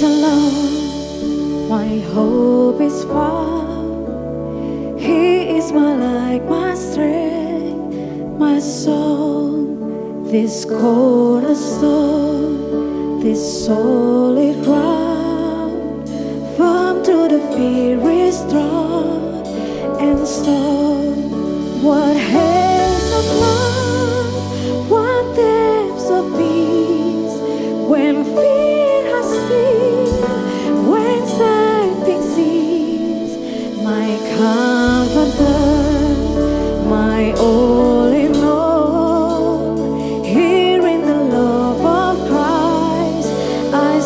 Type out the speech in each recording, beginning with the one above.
alone, my hope is found. He is my light, my strength, my song. This cornerstone, this solid ground, firm to the fiery strong and stone. What hands of love, what depths of peace, when fear has ceased, when sighing ceased, my comforter, my all in all. Here in the love of Christ I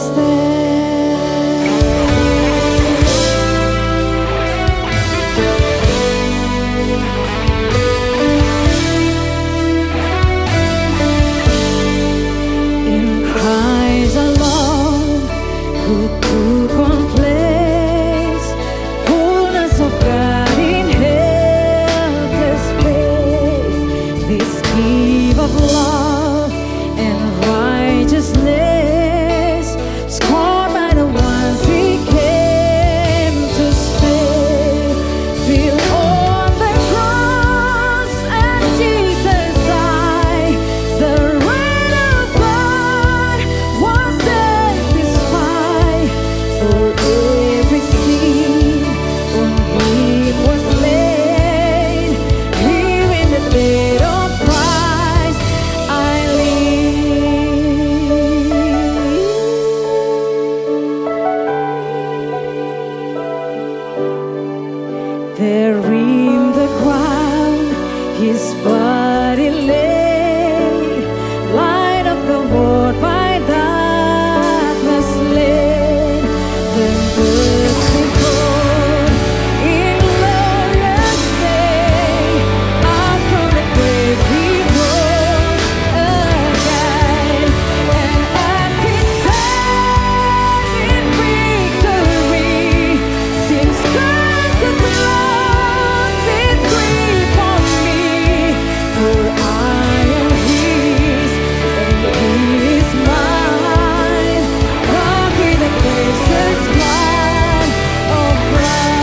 there in the ground, his body lay, light of the world by darkness led. Then merciful in glorious day, out from the grave he rose again. And as he sang in victory, since Christ has lost his grip on me, for I am his and he is mine, bought with the precious blood of Christ.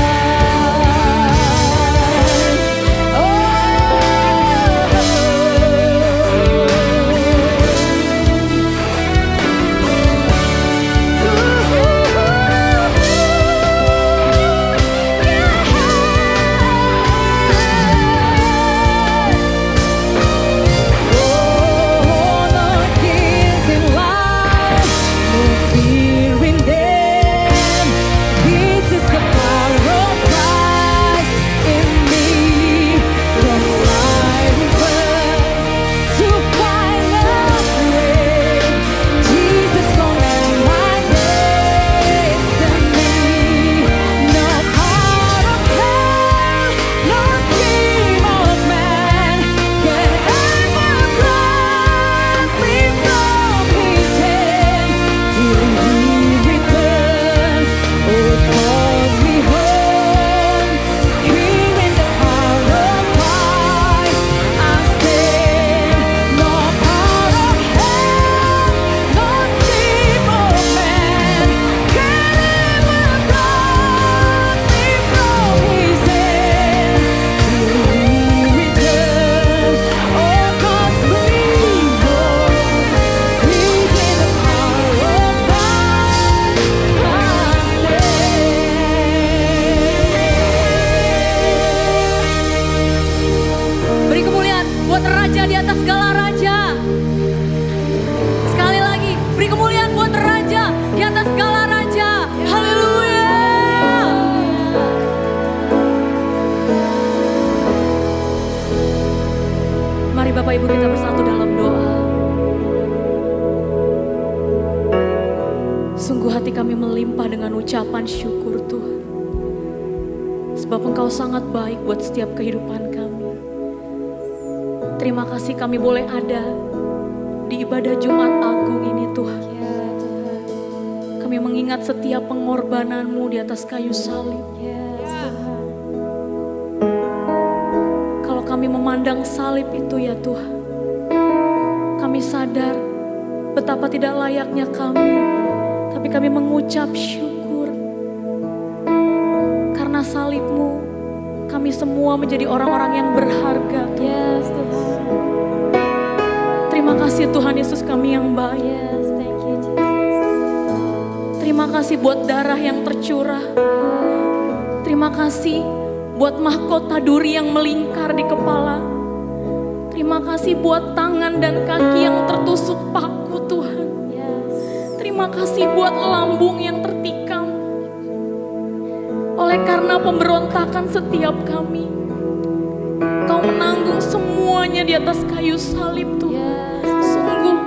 Mari Bapak Ibu kita bersatu dalam doa. Sungguh hati kami melimpah dengan ucapan syukur Tuhan. Sebab Engkau sangat baik buat setiap kehidupan kami. Terima kasih kami boleh ada di ibadah Jumat Agung ini Tuhan. Kami mengingat setiap pengorbanan-Mu di atas kayu salib. Kami memandang salib itu ya Tuhan, kami sadar betapa tidak layaknya kami Tapi kami mengucap syukur. Karena salib-Mu, kami semua menjadi orang-orang yang berharga. Yes, Tuhan. Terima kasih Tuhan Yesus kami yang baik. Yes, thank you Jesus. Terima kasih buat darah yang tercurah. Terima kasih buat mahkota duri yang melingkar di kepala. Terima kasih buat tangan dan kaki yang tertusuk paku Tuhan. Yes. Terima kasih buat lambung yang tertikam. Oleh karena pemberontakan setiap kami, Kau menanggung semuanya di atas kayu salib Tuhan. Yes. Sungguh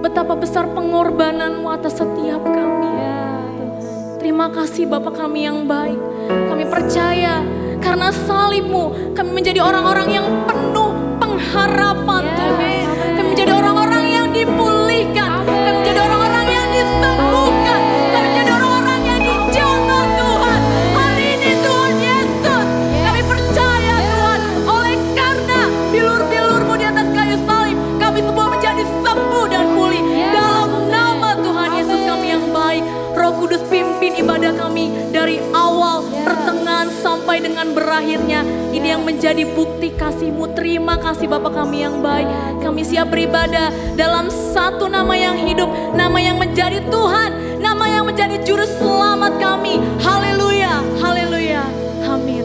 betapa besar pengorbanan-Mu atas setiap kami. Yes. Terima kasih Bapa kami yang baik. Kami percaya karena salib-Mu kami menjadi orang-orang yang penuh pengharapan Tuhan. Kami menjadi orang-orang yang dipulihkan. Kami menjadi orang-orang yang disembuhkan. Kami menjadi orang-orang yang dijaga Tuhan. Hari ini Tuhan Yesus, kami percaya Tuhan, oleh karena bilur-bilur-Mu di atas kayu salib, kami semua menjadi sembuh dan pulih. Dalam nama Tuhan Yesus kami yang baik. Roh Kudus pimpin ibadah kami dari awal, pertengahan sampai dengan berakhirnya. Ini yang menjadi bukti kasih-Mu. Terima kasih Bapa kami yang baik. Kami siap beribadah dalam satu nama yang hidup, nama yang menjadi Tuhan, nama yang menjadi juru selamat kami. Haleluya, haleluya, amin.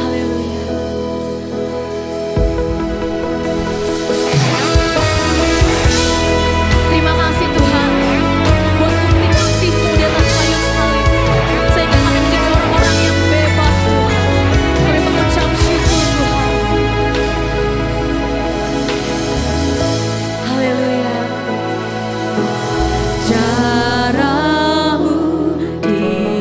Haleluya. Terima kasih Tuhan buat bukti kasih-Mu di atas kayu salib, sehingga kami menjadi orang-orang yang bebas Tuhan. Kami mengucap syukur Tuhan. Haleluya. Darah-Mu di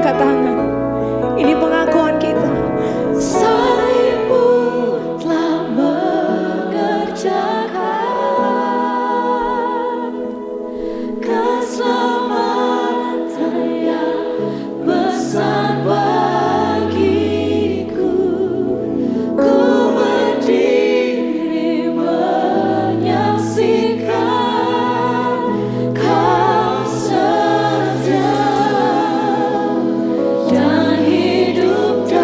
mengangkat tangan. Ini pengakuan kita. Salibmu telah mengerjakan keselamatan yang besar bagiku. Ku berdiri menyaksikan Kau setia dan hidup dalamku.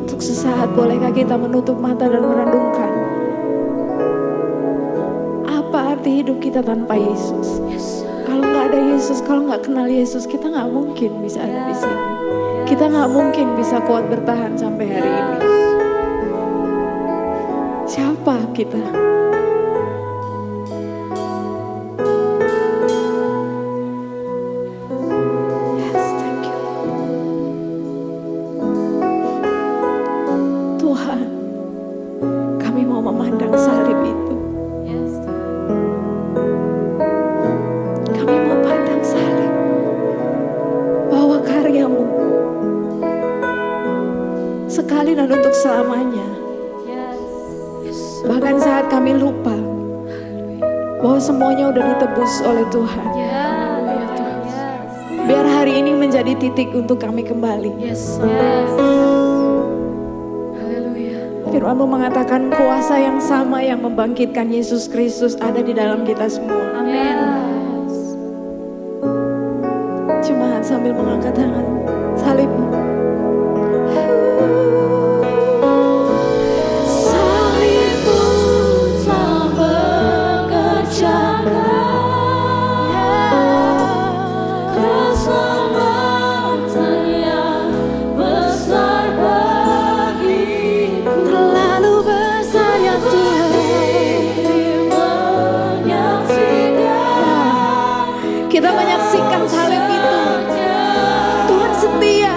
Untuk sesaat bolehkah kita menutup mata dan merenungkan apa arti hidup kita tanpa Yesus? Kalau nggak ada Yesus, kalau nggak kenal Yesus, kita nggak mungkin bisa ada di sini. Kita nggak mungkin bisa kuat bertahan sampai hari ini. Siapa kita? Yes, thank you. Tuhan, kami mau memandang salib itu. Yes, Kami mau pandang salib, bahwa karyamu sekali dan untuk selamanya. yes, Bahkan saat kami lupa bahwa semuanya udah ditebus oleh Tuhan. Haleluya Tuhan. yes, Biar hari ini menjadi titik untuk kami kembali. Yes, yes, haleluya. Firman-Mu mengatakan kuasa yang sama yang membangkitkan Yesus Kristus ada di dalam kita semua. amin, Jemaat sambil mengangkat tangan, salib-Mu. Salib-Mu telah mengerjakan keselamatan yang besar bagiku. Terlalu besar ya Tuhan. Kita menyaksikan salib itu. Tuhan setia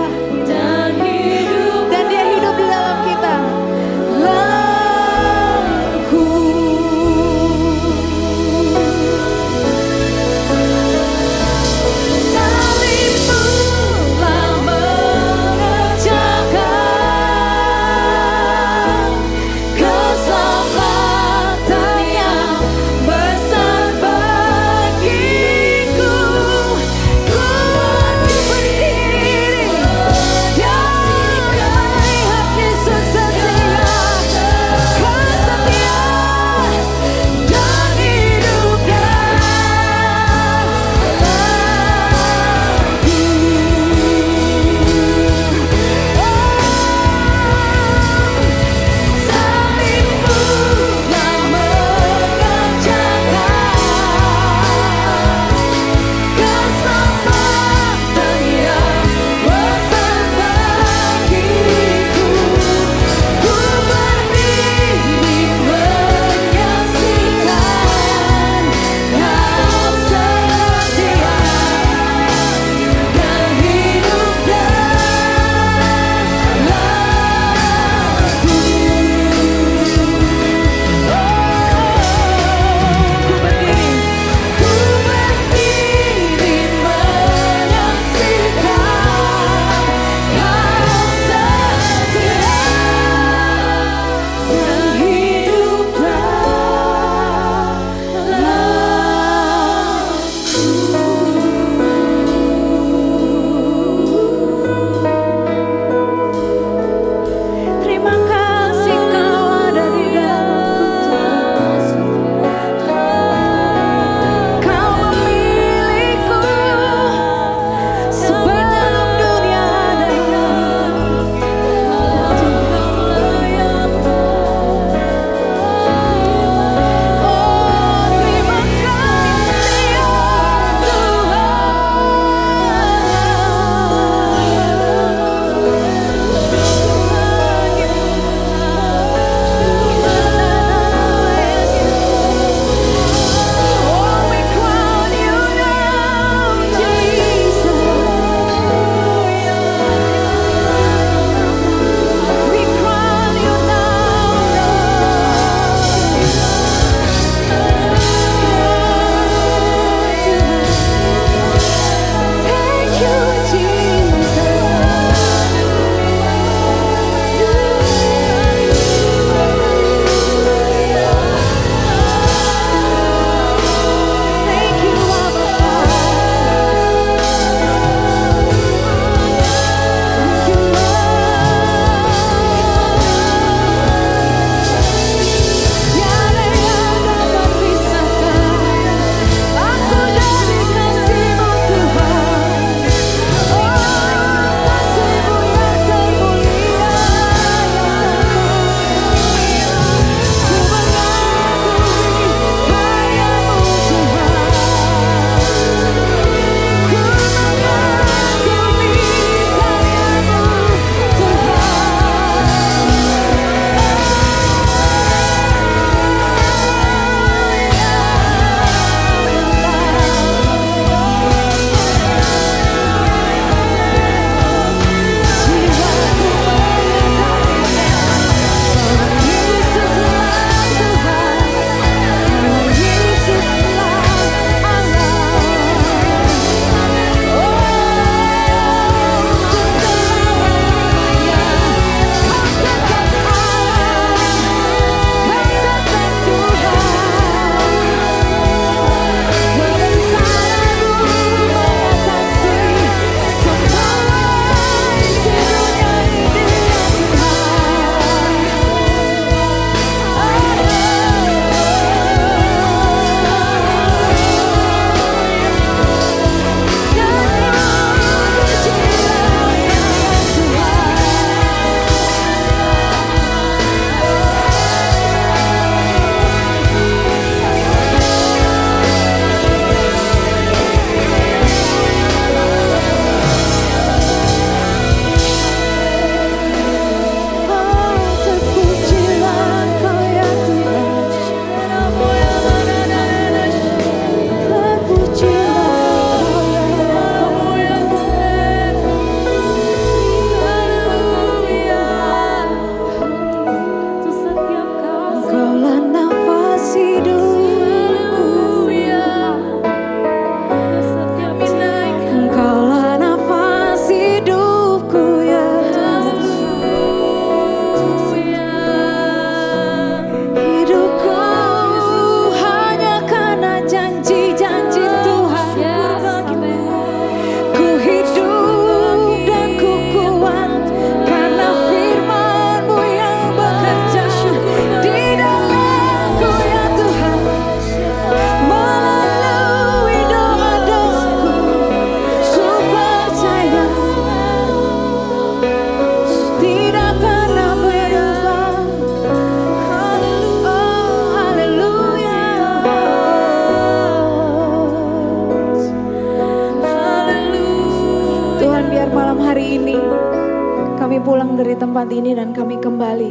tempat ini dan kami kembali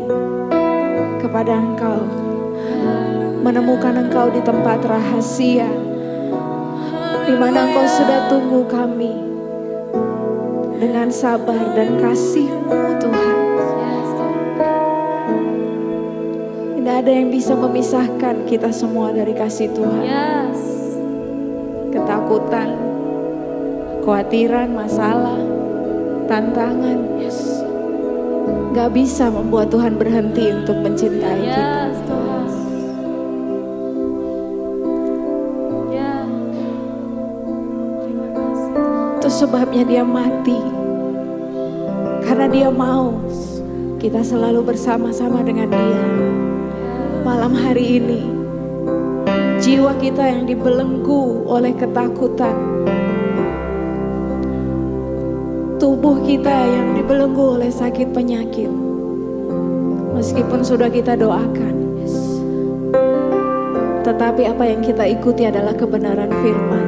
kepada Engkau. Menemukan Engkau di tempat rahasia, di mana Engkau sudah tunggu kami dengan sabar dan kasih-Mu Tuhan. Tidak ada yang bisa memisahkan kita semua dari kasih Tuhan. Yes. Ketakutan, kekhawatiran, masalah, tantangan, gak bisa membuat Tuhan berhenti untuk mencintai kita. Yes, Tuhan. Ya. Terima kasih. Itu sebabnya Dia mati, karena Dia mau kita selalu bersama-sama dengan Dia. Malam hari ini, jiwa kita yang dibelenggu oleh ketakutan, tubuh kita yang dibelenggu oleh sakit penyakit, meskipun sudah kita doakan, tetapi apa yang kita ikuti adalah kebenaran firman.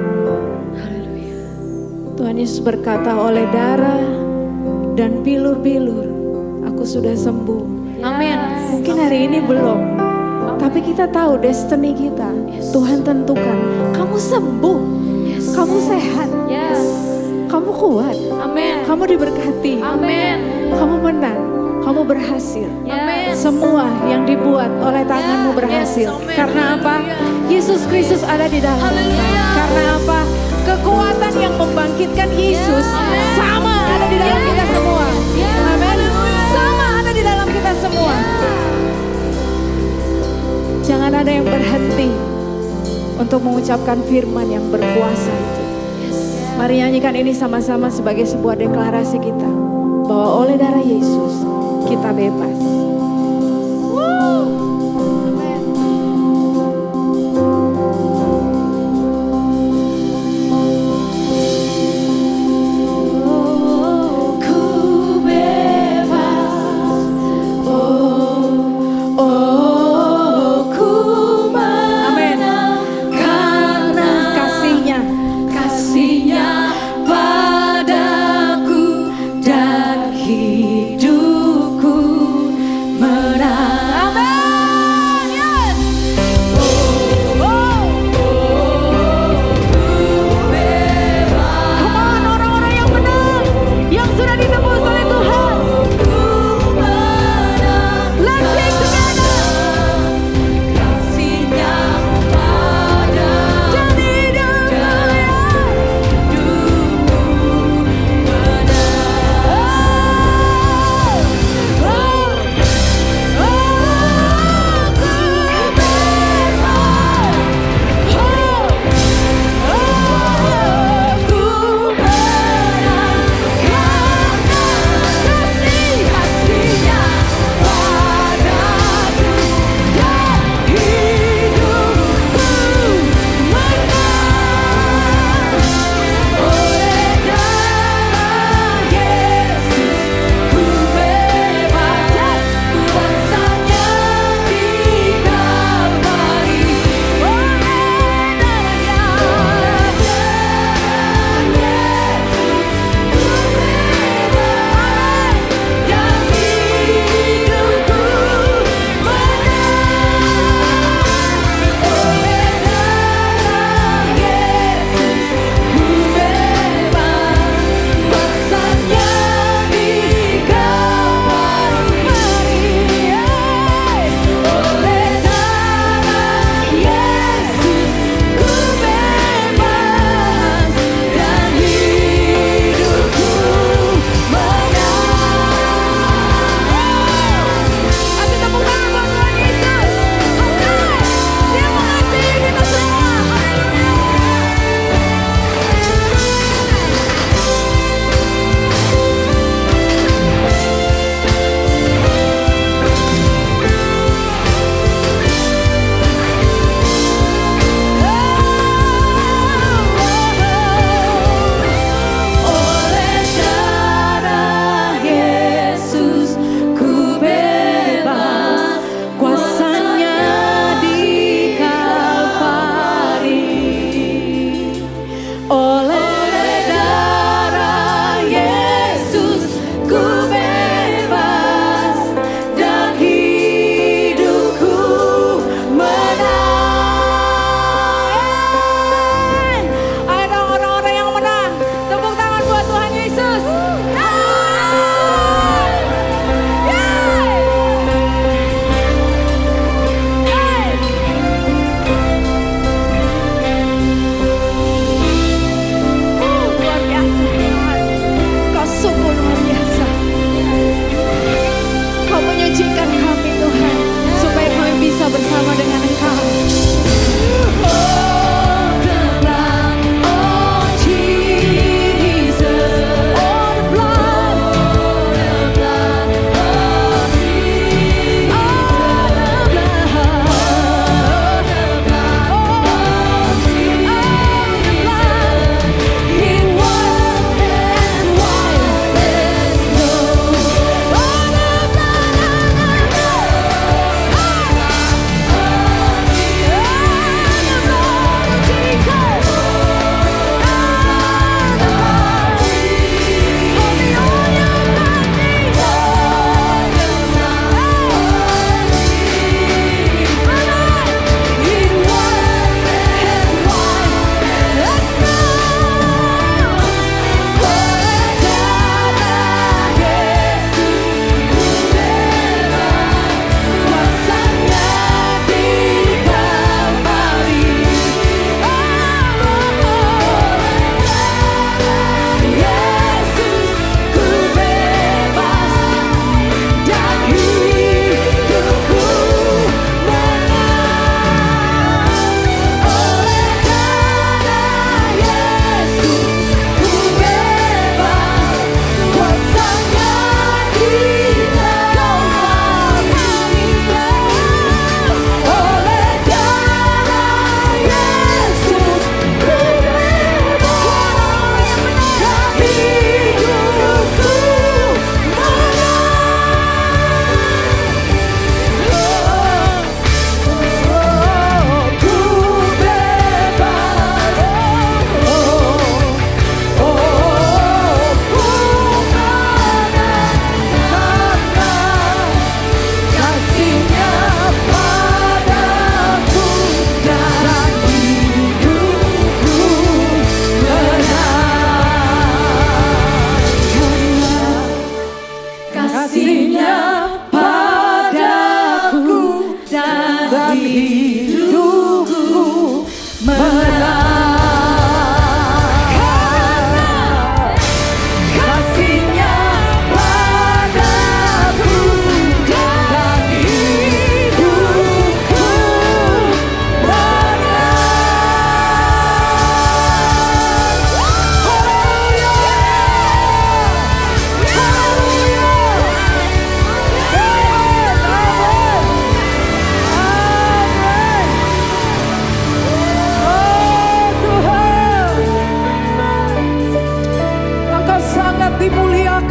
Tuhan Yesus berkata, oleh darah dan bilur-bilur aku sudah sembuh. Amin. Mungkin hari ini belum, tapi kita tahu destiny kita. Tuhan tentukan, kamu sembuh, kamu sehat, Yes. kamu kuat, Amin. kamu diberkati, Amin. kamu menang, kamu berhasil. Yes. Semua yang dibuat oleh tanganmu berhasil. Yes, amen. Karena apa? Yesus Kristus ada di dalam. Haleluya. Karena apa? Kekuatan yang membangkitkan Yesus sama ada di dalam kita semua. Amin. Sama ada di dalam kita semua. Jangan ada yang berhenti untuk mengucapkan firman yang berkuasa itu. Mari nyanyikan ini sama-sama sebagai sebuah deklarasi kita, bahwa oleh darah Yesus kita bebas.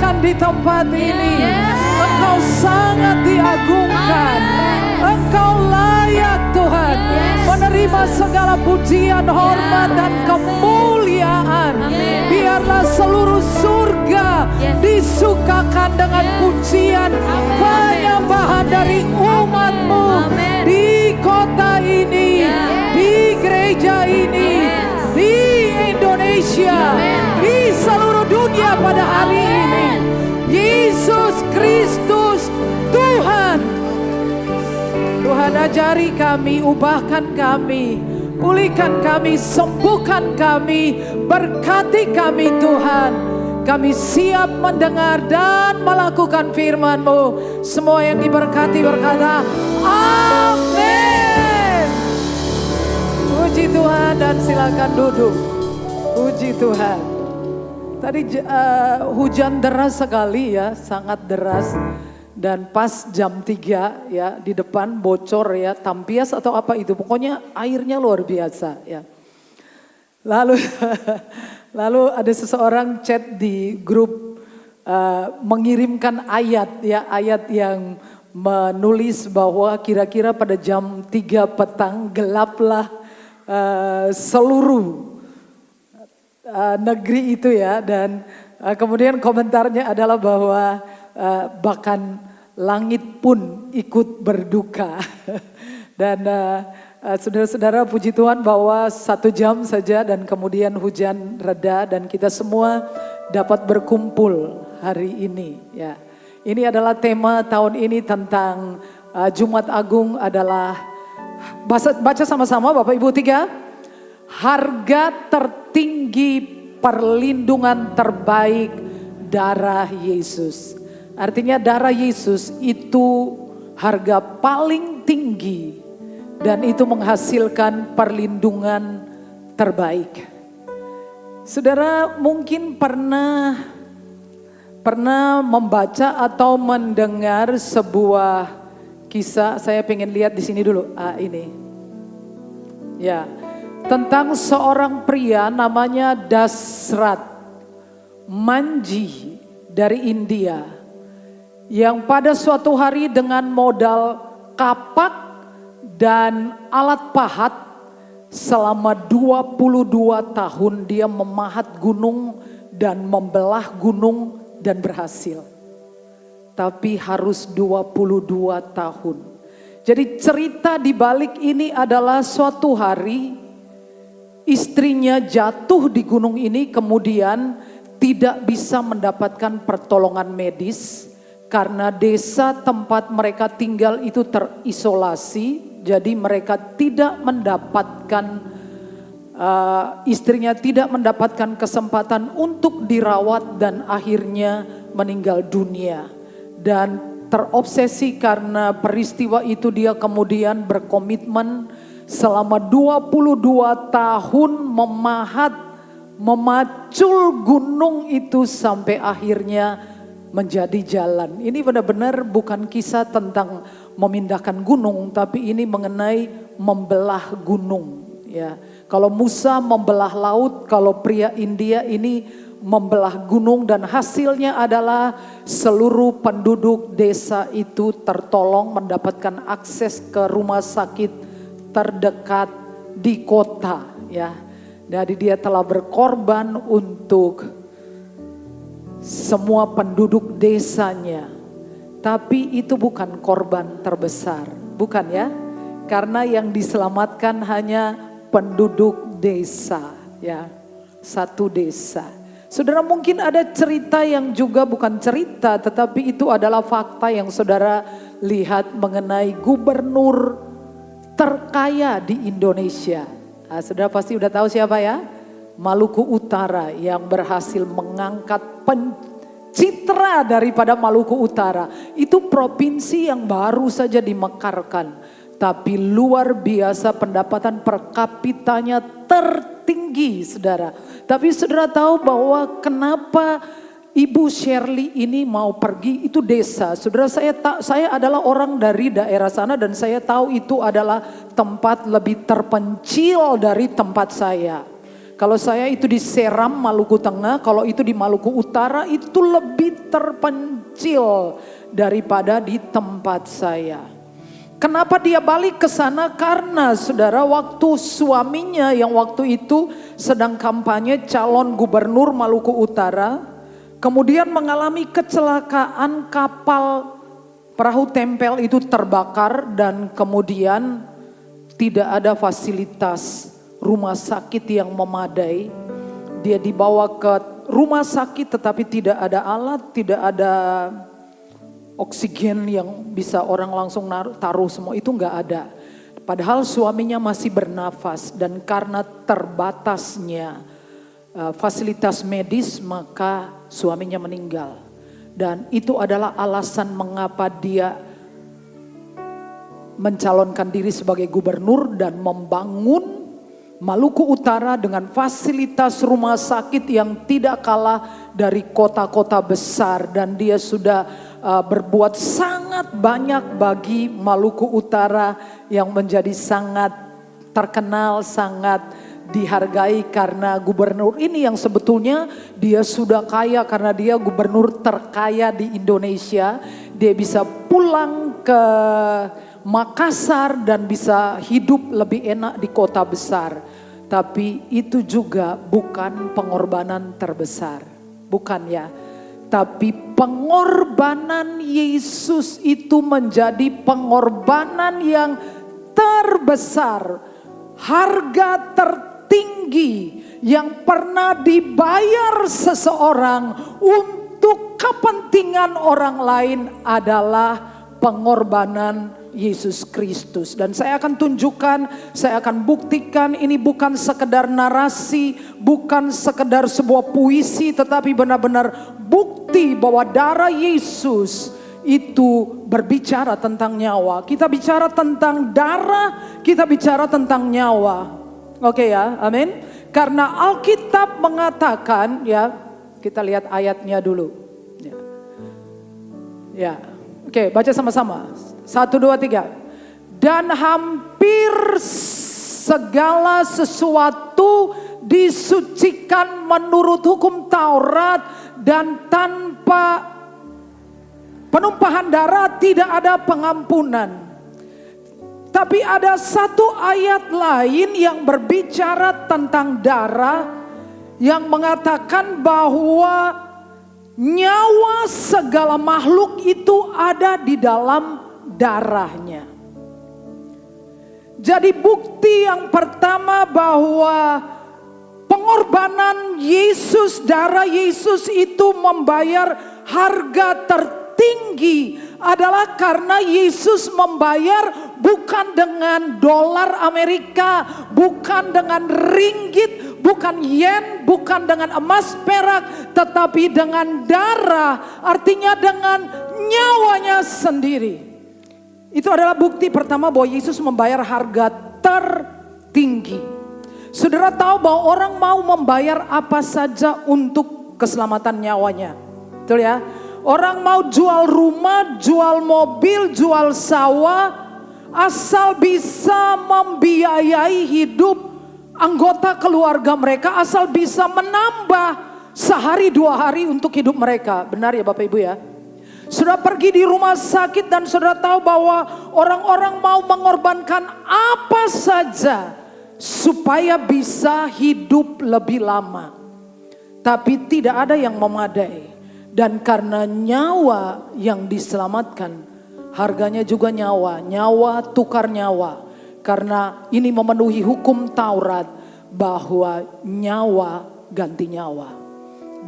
dimuliakan di tempat ini. Engkau sangat diagungkan. Engkau layak Tuhan menerima segala pujian, hormat dan kemuliaan. Biarlah seluruh surga disukakan dengan pujian penyembahan dari umat-Mu di kota ini, di gereja ini, di Indonesia, di seluruh dunia pada hari ini. Yesus Kristus Tuhan. Tuhan, ajari kami, ubahkan kami, pulihkan kami, sembuhkan kami, berkati kami Tuhan. Kami siap mendengar dan melakukan firman-Mu. Semua yang diberkati berkata, amin. Puji Tuhan dan silakan duduk. Puji Tuhan. Tadi hujan deras sekali ya, sangat deras. Dan pas jam 3 ya, di depan bocor ya, tampias atau apa itu. Pokoknya airnya luar biasa ya. Lalu ada seseorang chat di grup mengirimkan ayat ya, ayat yang menulis bahwa kira-kira pada jam 3 petang gelaplah seluruh negeri itu ya. Dan kemudian komentarnya adalah bahwa bahkan langit pun ikut berduka. Dan saudara-saudara, puji Tuhan bahwa 1 jam saja dan kemudian hujan reda dan kita semua dapat berkumpul hari ini ya. Ini adalah tema tahun ini tentang Jumat Agung adalah baca sama-sama Bapak Ibu 3. Harga tertinggi perlindungan terbaik darah Yesus. Artinya darah Yesus itu harga paling tinggi dan itu menghasilkan perlindungan terbaik. Saudara mungkin pernah membaca atau mendengar sebuah kisah. Saya pengen lihat di sini dulu. Ini. Ya, tentang seorang pria namanya Dasrat Manji dari India. Yang pada suatu hari dengan modal kapak dan alat pahat selama 22 tahun dia memahat gunung dan membelah gunung dan berhasil. Tapi harus 22 tahun. Jadi cerita di balik ini adalah suatu hari istrinya jatuh di gunung ini kemudian tidak bisa mendapatkan pertolongan medis. Karena desa tempat mereka tinggal itu terisolasi, jadi mereka tidak mendapatkan, istrinya tidak mendapatkan kesempatan untuk dirawat dan akhirnya meninggal dunia. Dan terobsesi karena peristiwa itu dia kemudian berkomitmen selama 22 tahun memacul gunung itu sampai akhirnya menjadi jalan. Ini benar-benar bukan kisah tentang memindahkan gunung, tapi ini mengenai membelah gunung. Ya, kalau Musa membelah laut, kalau pria India ini membelah gunung dan hasilnya adalah seluruh penduduk desa itu tertolong mendapatkan akses ke rumah sakit terdekat di kota. Ya, jadi dia telah berkorban untuk semua penduduk desanya. Tapi itu bukan korban terbesar, bukan ya? Karena yang diselamatkan hanya penduduk desa ya, satu desa. Saudara mungkin ada cerita yang juga bukan cerita tetapi itu adalah fakta yang saudara lihat mengenai gubernur terkaya di Indonesia. Saudara pasti udah tahu siapa ya? Maluku Utara yang berhasil mengangkat citra daripada Maluku Utara. Itu provinsi yang baru saja dimekarkan. Tapi luar biasa pendapatan per kapitanya tertinggi saudara. Tapi saudara tahu bahwa kenapa Ibu Shirley ini mau pergi itu desa. Saudara saya adalah orang dari daerah sana dan saya tahu itu adalah tempat lebih terpencil dari tempat saya. Kalau saya itu di Seram, Maluku Tengah, kalau itu di Maluku Utara itu lebih terpencil daripada di tempat saya. Kenapa dia balik ke sana? Karena saudara, waktu suaminya yang waktu itu sedang kampanye calon gubernur Maluku Utara, kemudian mengalami kecelakaan, kapal perahu tempel itu terbakar dan kemudian tidak ada fasilitas rumah sakit yang memadai. Dia dibawa ke rumah sakit tetapi tidak ada alat, tidak ada oksigen yang bisa orang langsung taruh, semua itu nggak ada. Padahal suaminya masih bernafas dan karena terbatasnya fasilitas medis maka suaminya meninggal. Dan itu adalah alasan mengapa dia mencalonkan diri sebagai gubernur dan membangun Maluku Utara dengan fasilitas rumah sakit yang tidak kalah dari kota-kota besar. Dan dia sudah berbuat sangat banyak bagi Maluku Utara yang menjadi sangat terkenal, sangat dihargai karena gubernur ini yang sebetulnya dia sudah kaya karena dia gubernur terkaya di Indonesia. Dia bisa pulang ke Makassar dan bisa hidup lebih enak di kota besar. Tapi itu juga bukan pengorbanan terbesar. Bukan ya. Tapi pengorbanan Yesus itu menjadi pengorbanan yang terbesar. Harga tertinggi yang pernah dibayar seseorang untuk kepentingan orang lain adalah pengorbanan Yesus Kristus. Dan saya akan tunjukkan, saya akan buktikan ini bukan sekedar narasi, bukan sekedar sebuah puisi, tetapi benar-benar bukti bahwa darah Yesus itu berbicara tentang nyawa. Kita bicara tentang darah, kita bicara tentang nyawa. Oke ya, amin. Karena Alkitab mengatakan ya, kita lihat ayatnya dulu. Ya. Oke, baca sama-sama. 1, 2, 3. Dan hampir segala sesuatu disucikan menurut hukum Taurat dan tanpa penumpahan darah tidak ada pengampunan. Tapi ada satu ayat lain yang berbicara tentang darah yang mengatakan bahwa nyawa segala makhluk itu ada di dalam darahnya. Jadi bukti yang pertama bahwa pengorbanan Yesus, darah Yesus itu membayar harga tertinggi adalah karena Yesus membayar bukan dengan dolar Amerika, bukan dengan ringgit, bukan yen, bukan dengan emas perak, tetapi dengan darah, artinya dengan nyawanya sendiri. Itu adalah bukti pertama bahwa Yesus membayar harga tertinggi. Saudara tahu bahwa orang mau membayar apa saja untuk keselamatan nyawanya. Betul ya? Orang mau jual rumah, jual mobil, jual sawah, asal bisa membiayai hidup anggota keluarga mereka, asal bisa menambah sehari 2 hari untuk hidup mereka. Benar ya Bapak Ibu ya? Sudah pergi di rumah sakit dan saudara tahu bahwa orang-orang mau mengorbankan apa saja supaya bisa hidup lebih lama. Tapi tidak ada yang memadai. Dan karena nyawa yang diselamatkan, harganya juga nyawa. Nyawa tukar nyawa. Karena ini memenuhi hukum Taurat bahwa nyawa ganti nyawa.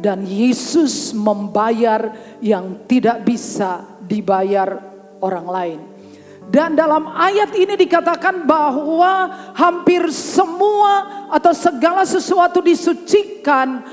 Dan Yesus membayar yang tidak bisa dibayar orang lain. Dan dalam ayat ini dikatakan bahwa hampir semua atau segala sesuatu disucikan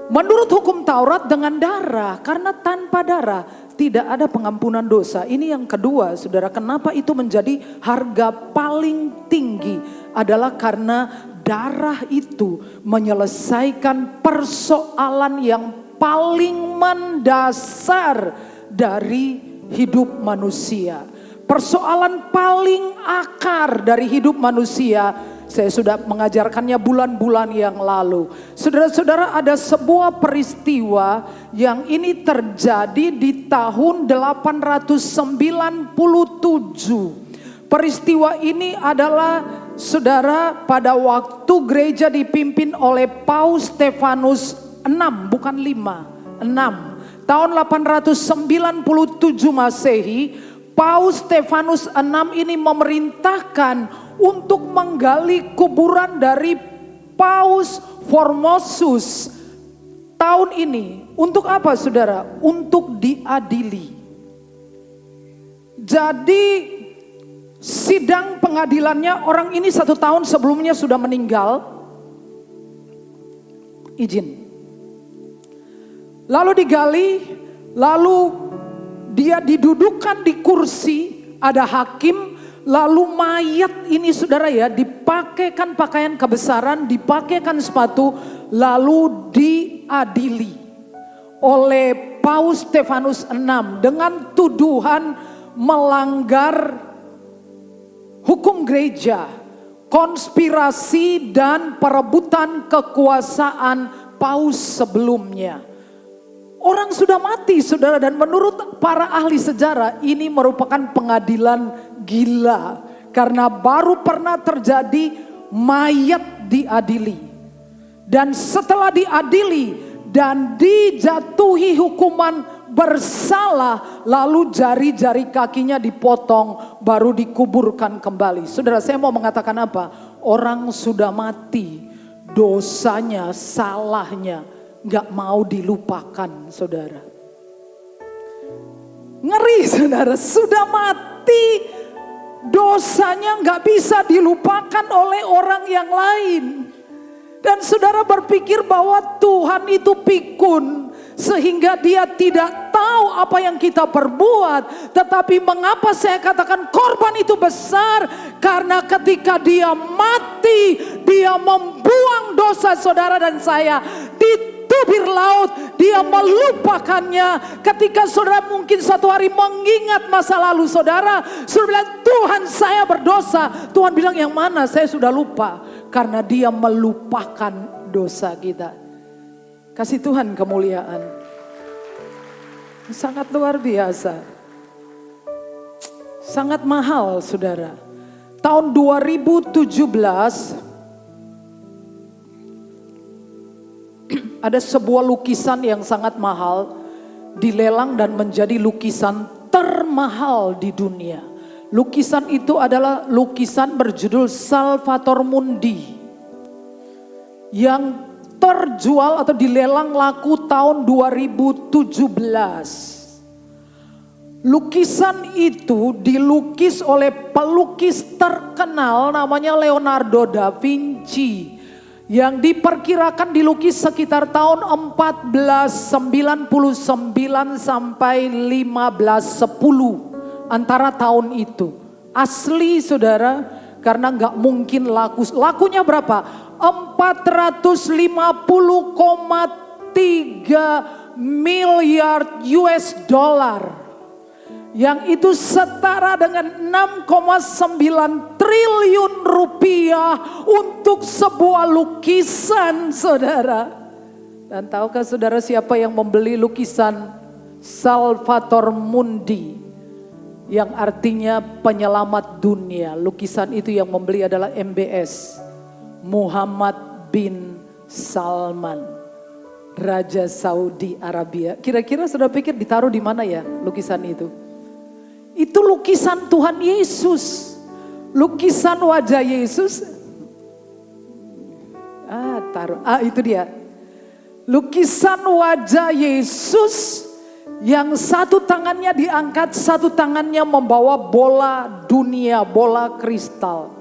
menurut hukum Taurat dengan darah. Karena tanpa darah tidak ada pengampunan dosa. Ini yang kedua saudara, kenapa itu menjadi harga paling tinggi adalah karena darah itu menyelesaikan persoalan yang paling mendasar dari hidup manusia. Persoalan paling akar dari hidup manusia Saya sudah mengajarkannya bulan-bulan yang lalu. Saudara-saudara, ada sebuah peristiwa yang ini terjadi di tahun 897. Peristiwa ini adalah, saudara, pada waktu gereja dipimpin oleh Paus Stefanus 6, bukan 5, 6. Tahun 897 Masehi, Paus Stefanus 6 ini memerintahkan untuk menggali kuburan dari Paus Formosus. Tahun ini, untuk apa saudara? Untuk diadili. Jadi sidang pengadilannya, orang ini 1 tahun sebelumnya sudah meninggal. Izin. Lalu digali, lalu dia didudukan di kursi, ada hakim, lalu mayat ini saudara ya, dipakaikan pakaian kebesaran, dipakaikan sepatu, lalu diadili oleh Paus Stefanus 6 dengan tuduhan melanggar hukum gereja, konspirasi dan perebutan kekuasaan Paus sebelumnya. Orang sudah mati saudara, dan menurut para ahli sejarah ini merupakan pengadilan gila. Karena baru pernah terjadi mayat diadili. Dan setelah diadili dan dijatuhi hukuman bersalah, lalu jari-jari kakinya dipotong baru dikuburkan kembali. Saudara, saya mau mengatakan apa? Orang sudah mati, dosanya, salahnya gak mau dilupakan saudara. Ngeri saudara, sudah mati, dosanya gak bisa dilupakan oleh orang yang lain. Dan saudara berpikir bahwa Tuhan itu pikun, sehingga dia tidak tahu apa yang kita perbuat. Tetapi mengapa saya katakan korban itu besar? Karena ketika dia mati, dia membuang dosa saudara dan saya di tubir laut, dia melupakannya. Ketika saudara mungkin suatu hari mengingat masa lalu saudara, saudara bilang, Tuhan saya berdosa. Tuhan bilang, yang mana? Saya sudah lupa. Karena dia melupakan dosa kita. Kasih Tuhan kemuliaan. Sangat luar biasa. Sangat mahal saudara. Tahun 2017 ada sebuah lukisan yang sangat mahal dilelang dan menjadi lukisan termahal di dunia. Lukisan itu adalah lukisan berjudul Salvator Mundi yang terjual atau dilelang laku tahun 2017. Lukisan itu dilukis oleh pelukis terkenal namanya Leonardo da Vinci, yang diperkirakan dilukis sekitar tahun 1499 sampai 1510, antara tahun itu. Asli saudara, karena nggak mungkin laku. Lakunya berapa? 450,3 miliar US dollar. Yang itu setara dengan 6,9 triliun rupiah untuk sebuah lukisan saudara. Dan tahukah saudara siapa yang membeli lukisan Salvator Mundi? Yang artinya penyelamat dunia. Lukisan itu yang membeli adalah MBS, Muhammad bin Salman, Raja Saudi Arabia. Kira-kira saudara pikir ditaruh di mana ya lukisan itu? Itu lukisan Tuhan Yesus. Lukisan wajah Yesus. Itu dia. Lukisan wajah Yesus yang satu tangannya diangkat, satu tangannya membawa bola dunia, bola kristal.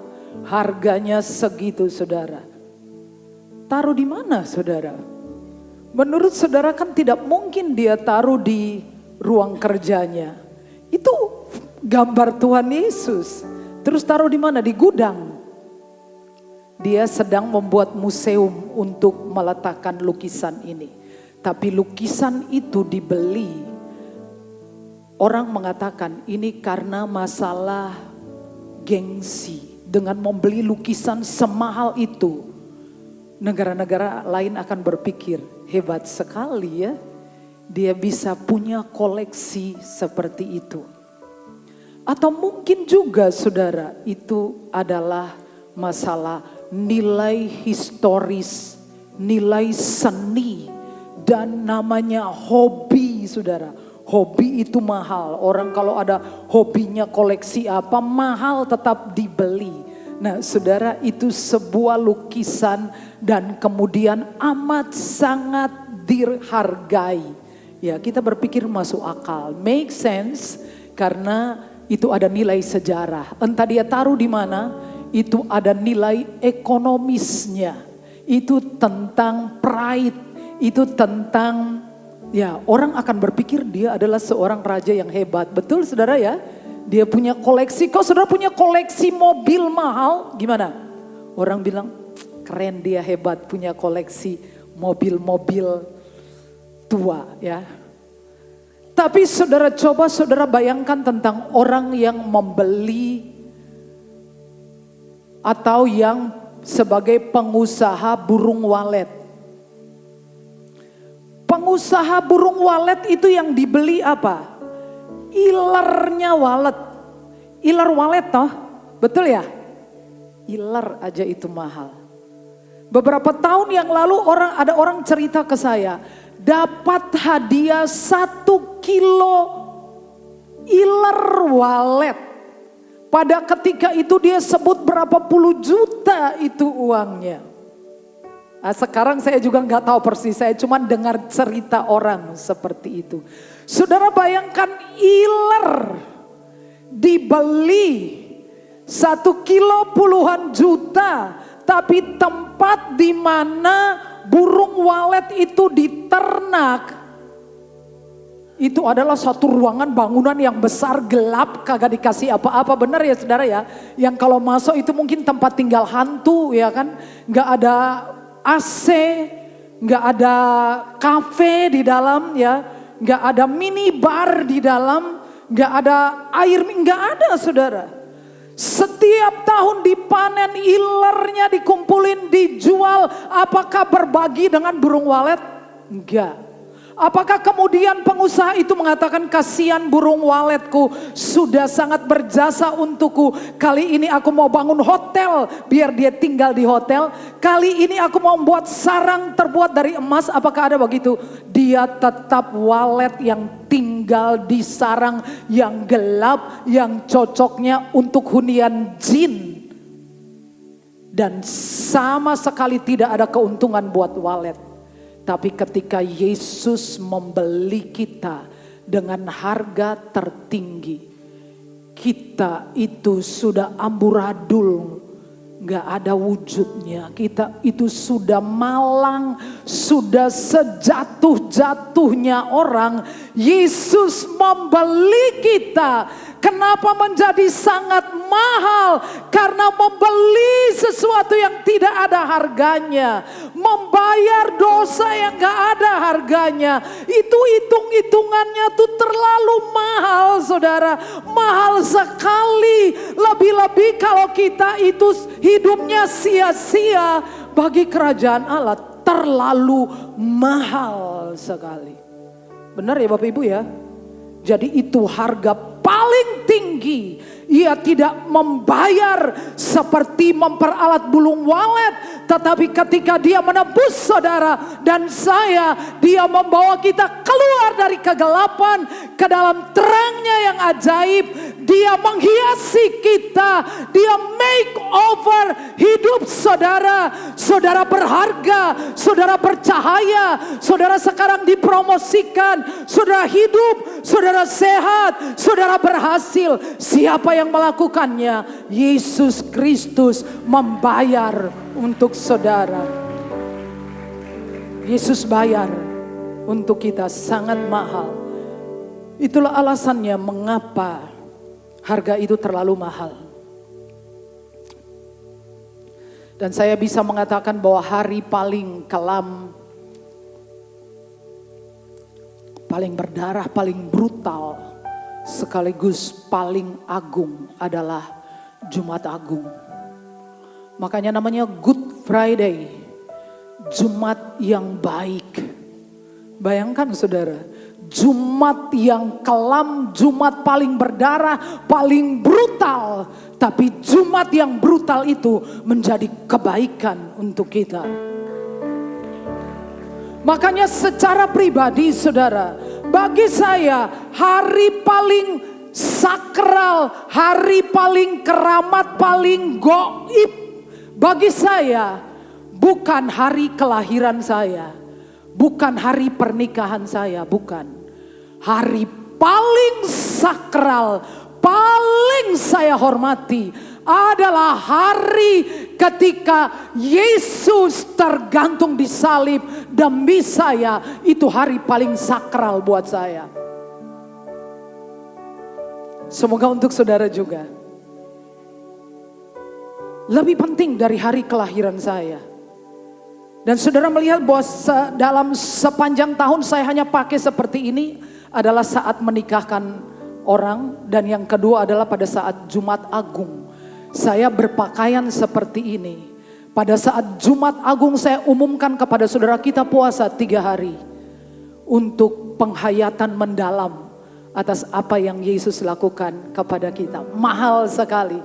Harganya segitu saudara. Taruh di mana saudara? Menurut saudara kan tidak mungkin dia taruh di ruang kerjanya. Itu gambar Tuhan Yesus. Terus taruh di mana? Di gudang. Dia sedang membuat museum untuk meletakkan lukisan ini. Tapi lukisan itu dibeli. Orang mengatakan ini karena masalah gengsi, dengan membeli lukisan semahal itu, negara-negara lain akan berpikir, hebat sekali ya, dia bisa punya koleksi seperti itu. Atau mungkin juga saudara, itu adalah masalah nilai historis, nilai seni, dan namanya hobi saudara. Hobi itu mahal. Orang kalau ada hobinya koleksi apa, mahal tetap dibeli. Nah saudara, itu sebuah lukisan dan kemudian amat sangat dihargai. Ya, kita berpikir masuk akal, make sense, karena itu ada nilai sejarah. Entah dia taruh di mana, itu ada nilai ekonomisnya. Itu tentang pride, itu tentang, ya, orang akan berpikir dia adalah seorang raja yang hebat. Betul saudara ya? Dia punya koleksi. Kok saudara punya koleksi mobil mahal? Gimana? Orang bilang keren, dia hebat punya koleksi mobil-mobil tua ya. Tapi saudara, coba saudara bayangkan tentang orang yang membeli atau yang sebagai pengusaha burung walet. Pengusaha burung walet itu yang dibeli apa? Ilernya walet. Iler walet toh, betul ya? Iler aja itu mahal. Beberapa tahun yang lalu ada orang cerita ke saya, dapat hadiah 1 kilo iler walet. Pada ketika itu dia sebut berapa puluh juta itu uangnya. Nah, sekarang saya juga nggak tahu persis, saya cuma dengar cerita orang seperti itu. Saudara bayangkan iler dibeli 1 kilo puluhan juta, tapi tempat di mana burung walet itu diternak, itu adalah satu ruangan bangunan yang besar, gelap, kagak dikasih apa-apa. Benar ya saudara ya? Yang kalau masuk itu mungkin tempat tinggal hantu ya kan? Gak ada AC, gak ada kafe di dalam ya. Gak ada minibar di dalam, gak ada air, gak ada saudara. Setiap tahun dipanen, ilernya dikumpulin, dijual. Apakah berbagi dengan burung walet? Enggak. Apakah kemudian pengusaha itu mengatakan, kasihan burung waletku sudah sangat berjasa untukku. Kali ini aku mau bangun hotel biar dia tinggal di hotel. Kali ini aku mau membuat sarang terbuat dari emas. Apakah ada begitu? Dia tetap walet yang tinggal di sarang yang gelap, yang cocoknya untuk hunian jin. Dan sama sekali tidak ada keuntungan buat walet. Tapi ketika Yesus membeli kita dengan harga tertinggi, kita itu sudah amburadul, gak ada wujudnya. Kita itu sudah malang, sudah sejatuh-jatuhnya orang. Yesus membeli kita. Kenapa menjadi sangat mahal? Karena membeli sesuatu yang tidak ada harganya. Membayar dosa yang gak ada harganya. Itu hitung-hitungannya tuh terlalu mahal saudara. Mahal sekali. Lebih-lebih kalau kita itu hidupnya sia-sia. Bagi kerajaan Allah terlalu mahal sekali. Benar ya Bapak Ibu ya? Jadi itu harga paling tinggi. Ia tidak membayar seperti memperalat burung walet. Tetapi ketika dia menebus saudara dan saya, dia membawa kita keluar dari kegelapan ke dalam terangnya yang ajaib. Dia menghiasi kita. Dia make over hidup saudara. Saudara berharga, saudara bercahaya, saudara sekarang dipromosikan, saudara hidup, saudara sehat, saudara berhasil. Siapa yang melakukannya? Yesus Kristus membayar untuk saudara. Yesus bayar untuk kita sangat mahal. Itulah alasannya mengapa harga itu terlalu mahal. Dan saya bisa mengatakan bahwa hari paling kelam, paling berdarah, paling brutal, sekaligus paling agung adalah Jumat Agung. Makanya namanya Good Friday, Jumat yang baik. Bayangkan saudara, Jumat yang kelam, Jumat paling berdarah, paling brutal. Tapi Jumat yang brutal itu menjadi kebaikan untuk kita. Makanya secara pribadi saudara, bagi saya hari paling sakral, hari paling keramat, paling goib bagi saya bukan hari kelahiran saya, bukan hari pernikahan saya, bukan. Hari paling sakral, paling saya hormati adalah hari ketika Yesus tergantung di salib demi saya. Itu hari paling sakral buat saya. Semoga untuk saudara juga. Lebih penting dari hari kelahiran saya. Dan saudara melihat bahwa dalam sepanjang tahun saya hanya pakai seperti ini adalah saat menikahkan orang. Dan yang kedua adalah pada saat Jumat Agung. Saya berpakaian seperti ini. Pada saat Jumat Agung saya umumkan kepada saudara, kita puasa 3 hari. Untuk penghayatan mendalam atas apa yang Yesus lakukan kepada kita. Mahal sekali.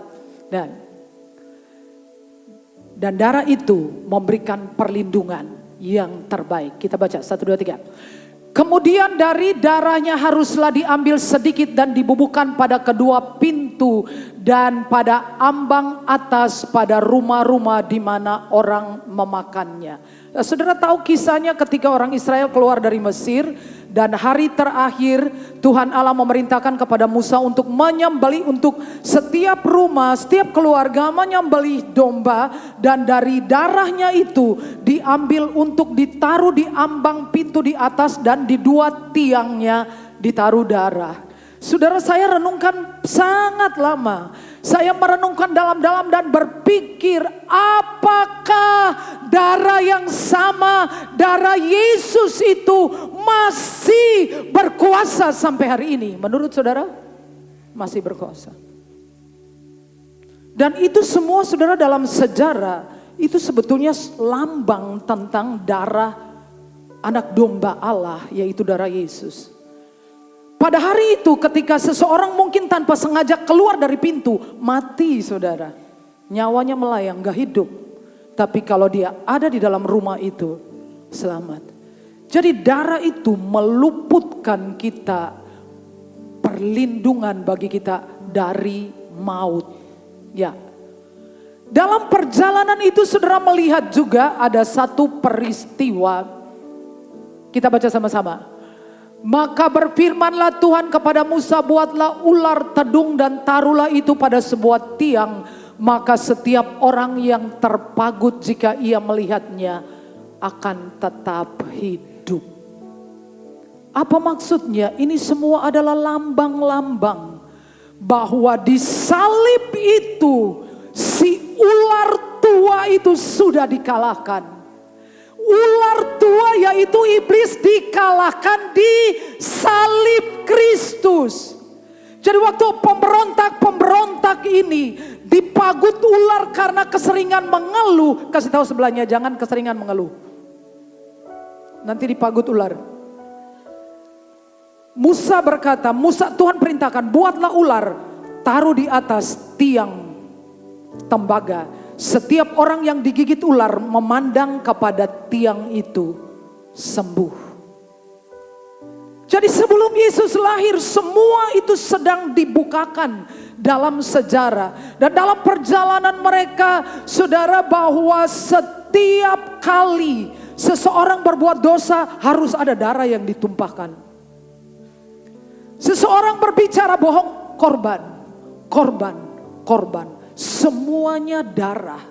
Dan darah itu memberikan perlindungan yang terbaik. Kita baca 1, 2, 3. Kemudian dari darahnya haruslah diambil sedikit dan dibubuhkan pada kedua pintu dan pada ambang atas pada rumah-rumah di mana orang memakannya. Nah, saudara tahu kisahnya ketika orang Israel keluar dari Mesir dan hari terakhir Tuhan Allah memerintahkan kepada Musa untuk menyembelih, untuk setiap rumah, setiap keluarga menyembelih domba dan dari darahnya itu diambil untuk ditaruh di ambang pintu di atas dan di 2 tiangnya ditaruh darah. Saudara, saya renungkan sangat lama. Saya merenungkan dalam-dalam dan berpikir, apakah darah yang sama, darah Yesus itu masih berkuasa sampai hari ini? Menurut saudara, masih berkuasa. Dan itu semua saudara dalam sejarah, itu sebetulnya lambang tentang darah anak domba Allah, yaitu darah Yesus. Pada hari itu ketika seseorang mungkin tanpa sengaja keluar dari pintu, mati saudara. Nyawanya melayang, gak hidup. Tapi kalau dia ada di dalam rumah itu, selamat. Jadi darah itu meluputkan kita, perlindungan bagi kita dari maut. Ya. Dalam perjalanan itu saudara melihat juga ada satu peristiwa. Kita baca sama-sama. Maka berfirmanlah Tuhan kepada Musa, buatlah ular tedung dan taruhlah itu pada sebuah tiang. Maka setiap orang yang terpagut jika ia melihatnya akan tetap hidup. Apa maksudnya? Ini semua adalah lambang-lambang bahwa di salib itu si ular tua itu sudah dikalahkan. Ular tua yaitu iblis dikalahkan di salib Kristus. Jadi waktu pemberontak-pemberontak ini dipagut ular karena keseringan mengeluh. Kasih tahu sebelahnya, jangan keseringan mengeluh. Nanti dipagut ular. Musa berkata, Tuhan perintahkan, buatlah ular, taruh di atas tiang tembaga. Setiap orang yang digigit ular memandang kepada tiang itu sembuh. Jadi sebelum Yesus lahir semua itu sedang dibukakan dalam sejarah. Dan dalam perjalanan mereka saudara, bahwa setiap kali seseorang berbuat dosa harus ada darah yang ditumpahkan. Seseorang berbicara bohong, korban, korban, korban. Semuanya darah.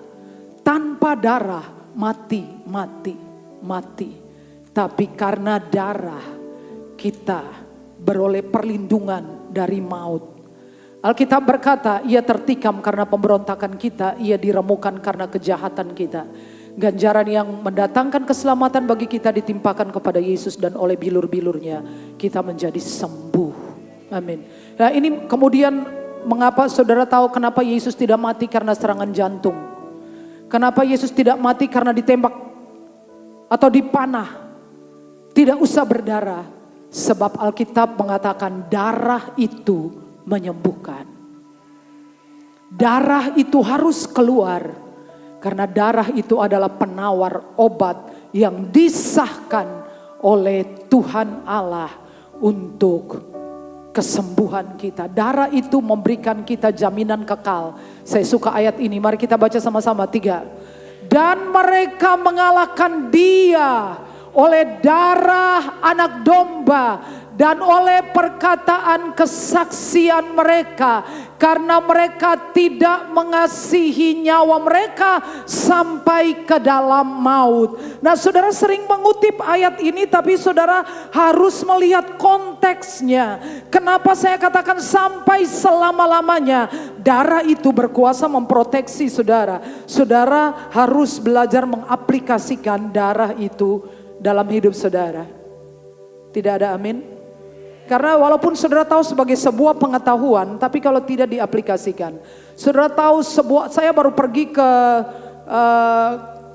Tanpa darah mati, mati, mati. Tapi karena darah kita beroleh perlindungan dari maut. Alkitab berkata, ia tertikam karena pemberontakan kita, ia diremukan karena kejahatan kita. Ganjaran yang mendatangkan keselamatan bagi kita ditimpakan kepada Yesus dan oleh bilur-bilurnya kita menjadi sembuh. Amin. Nah ini kemudian mengapa saudara tahu kenapa Yesus tidak mati karena serangan jantung? Kenapa Yesus tidak mati karena ditembak atau dipanah? Tidak usah berdarah. Sebab Alkitab mengatakan darah itu menyembuhkan. Darah itu harus keluar. Karena darah itu adalah penawar obat yang disahkan oleh Tuhan Allah untuk kesembuhan kita. Darah itu memberikan kita jaminan kekal. Saya suka ayat ini, mari kita baca sama-sama 3. Dan mereka mengalahkan dia oleh darah anak domba dan oleh perkataan kesaksian mereka, karena mereka tidak mengasihi nyawa mereka sampai ke dalam maut. Nah, saudara sering mengutip ayat ini, tapi saudara harus melihat konteksnya. Kenapa saya katakan sampai selama-lamanya? Darah itu berkuasa memproteksi saudara. Saudara harus belajar mengaplikasikan darah itu dalam hidup saudara. Tidak ada amin? Karena walaupun saudara tahu sebagai sebuah pengetahuan, tapi kalau tidak diaplikasikan. Saudara tahu saya baru pergi ke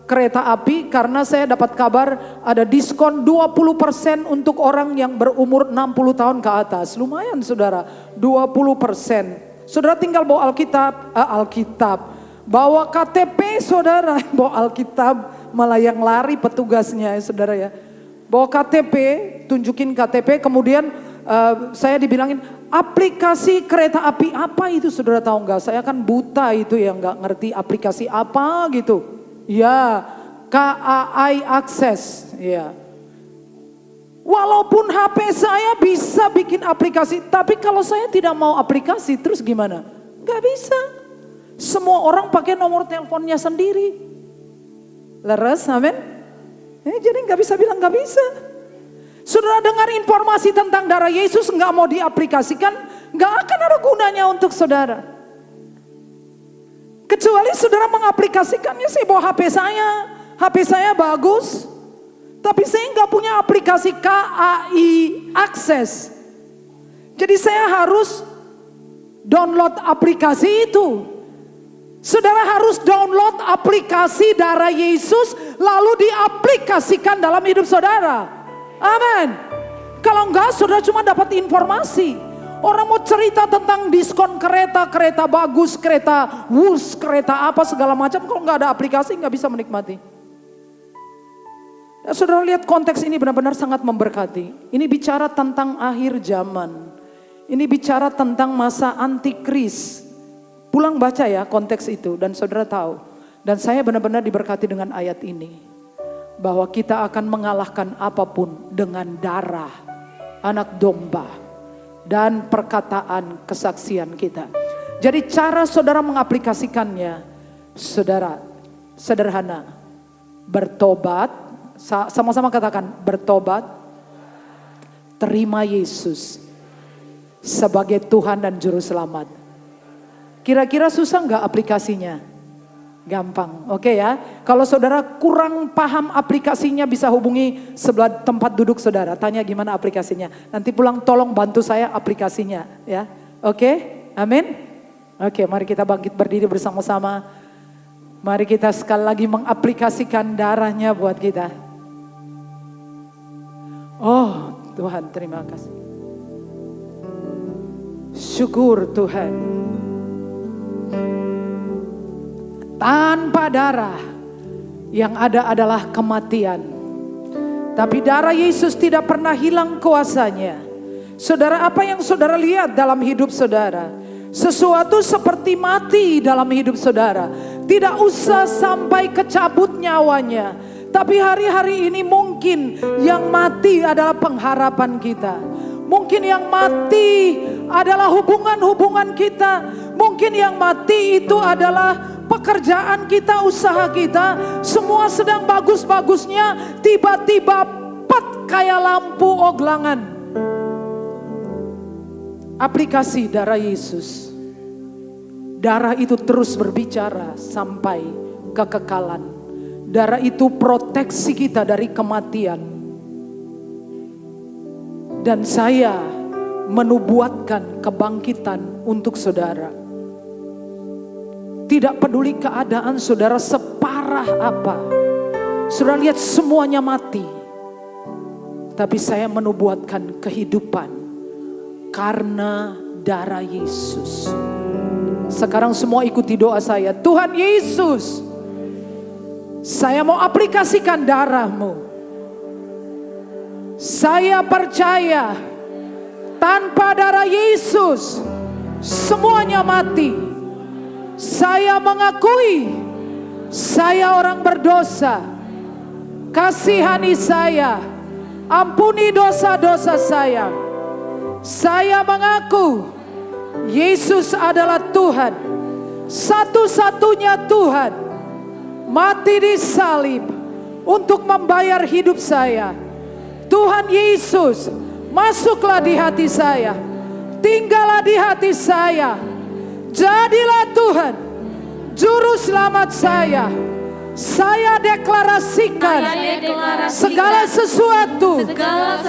kereta api karena saya dapat kabar ada diskon 20% untuk orang yang berumur 60 tahun ke atas. Lumayan saudara, 20%. Saudara tinggal bawa Alkitab, bawa KTP saudara, bawa Alkitab, malah yang lari petugasnya ya saudara ya. Bawa KTP, tunjukin KTP, kemudian saya dibilangin aplikasi kereta api apa itu, saudara tahu nggak? Saya kan buta itu ya, nggak ngerti aplikasi apa gitu. Ya, KAI Access. Ya. Walaupun HP saya bisa bikin aplikasi, tapi kalau saya tidak mau aplikasi, terus gimana? Nggak bisa. Semua orang pakai nomor teleponnya sendiri. Leres, amin? Jadi nggak bisa bilang nggak bisa. Saudara dengar informasi tentang darah Yesus nggak mau diaplikasikan, nggak akan ada gunanya untuk saudara. Kecuali saudara mengaplikasikannya. Saya bawa HP saya bagus, tapi saya nggak punya aplikasi KAI Access. Jadi saya harus download aplikasi itu. Saudara harus download aplikasi darah Yesus lalu diaplikasikan dalam hidup saudara. Amin. Kalau enggak saudara cuma dapat informasi. Orang mau cerita tentang diskon kereta bagus, kereta wus, kereta apa segala macam. Kalau enggak ada aplikasi enggak bisa menikmati. Ya, saudara lihat konteks ini benar-benar sangat memberkati. Ini bicara tentang akhir zaman. Ini bicara tentang masa antikris. Pulang baca ya konteks itu dan saudara tahu. Dan saya benar-benar diberkati dengan ayat ini. Bahwa kita akan mengalahkan apapun dengan darah anak domba dan perkataan kesaksian kita. Jadi cara saudara mengaplikasikannya, saudara sederhana. Bertobat, sama-sama katakan bertobat, terima Yesus sebagai Tuhan dan Juru Selamat. Kira-kira susah nggak aplikasinya? Gampang, oke ya. Kalau saudara kurang paham aplikasinya bisa hubungi sebelah tempat duduk saudara. Tanya gimana aplikasinya. Nanti pulang tolong bantu saya aplikasinya ya. Oke, amin. Oke, mari kita bangkit berdiri bersama-sama. Mari kita sekali lagi mengaplikasikan darahnya buat kita. Oh Tuhan, terima kasih. Syukur Tuhan. Tanpa darah yang ada adalah kematian. Tapi darah Yesus tidak pernah hilang kuasanya. Saudara, apa yang saudara lihat dalam hidup saudara? Sesuatu seperti mati dalam hidup saudara. Tidak usah sampai kecabut nyawanya. Tapi hari-hari ini mungkin yang mati adalah pengharapan kita. Mungkin yang mati adalah hubungan-hubungan kita. Mungkin yang mati itu adalah pekerjaan kita, usaha kita, semua sedang bagus-bagusnya, tiba-tiba pet kayak lampu oglangan. Aplikasi darah Yesus. Darah itu terus berbicara sampai kekekalan. Darah itu proteksi kita dari kematian. Dan saya menubuatkan kebangkitan untuk saudara. Tidak peduli keadaan saudara separah apa. Saudara lihat semuanya mati. Tapi saya menubuatkan kehidupan karena darah Yesus. Sekarang semua ikuti doa saya. Tuhan Yesus, saya mau aplikasikan darah-Mu. Saya percaya tanpa darah Yesus semuanya mati. Saya mengakui saya orang berdosa. Kasihani saya, ampuni dosa-dosa saya. Saya mengaku Yesus adalah Tuhan, satu-satunya Tuhan, mati di salib untuk membayar hidup saya. Tuhan Yesus, masuklah di hati saya, tinggallah di hati saya. Jadilah Tuhan juru selamat saya. Saya deklarasikan segala sesuatu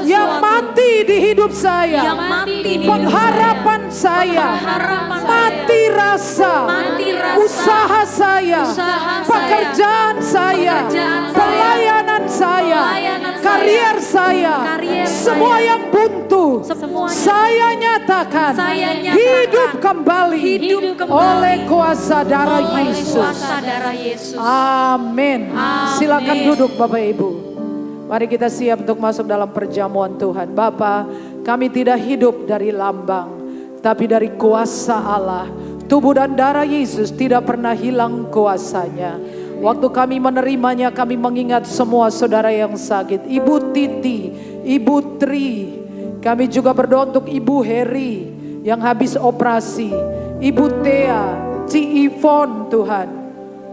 yang mati di hidup saya, pengharapan saya, mati rasa, usaha saya, pekerjaan saya, pelayanan saya, karier saya, semua yang buntu, saya nyatakan hidup kembali oleh kuasa darah Yesus. Amin. Silakan duduk Bapak Ibu. Mari kita siap untuk masuk dalam perjamuan Tuhan. Bapa, kami tidak hidup dari lambang, tapi dari kuasa Allah. Tubuh dan darah Yesus tidak pernah hilang kuasanya. Waktu kami menerimanya, kami mengingat semua saudara yang sakit. Ibu Titi, Ibu Tri. Kami juga berdoa untuk Ibu Heri yang habis operasi. Ibu Tea, Ci Ivon Tuhan.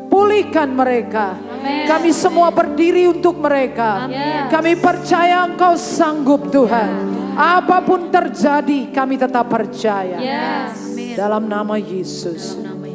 Pulihkan mereka. Amen. Kami semua berdiri untuk mereka. Amen. Kami percaya Engkau sanggup Tuhan. Apapun terjadi kami tetap percaya. Yes. Dalam nama Yesus. Mengalir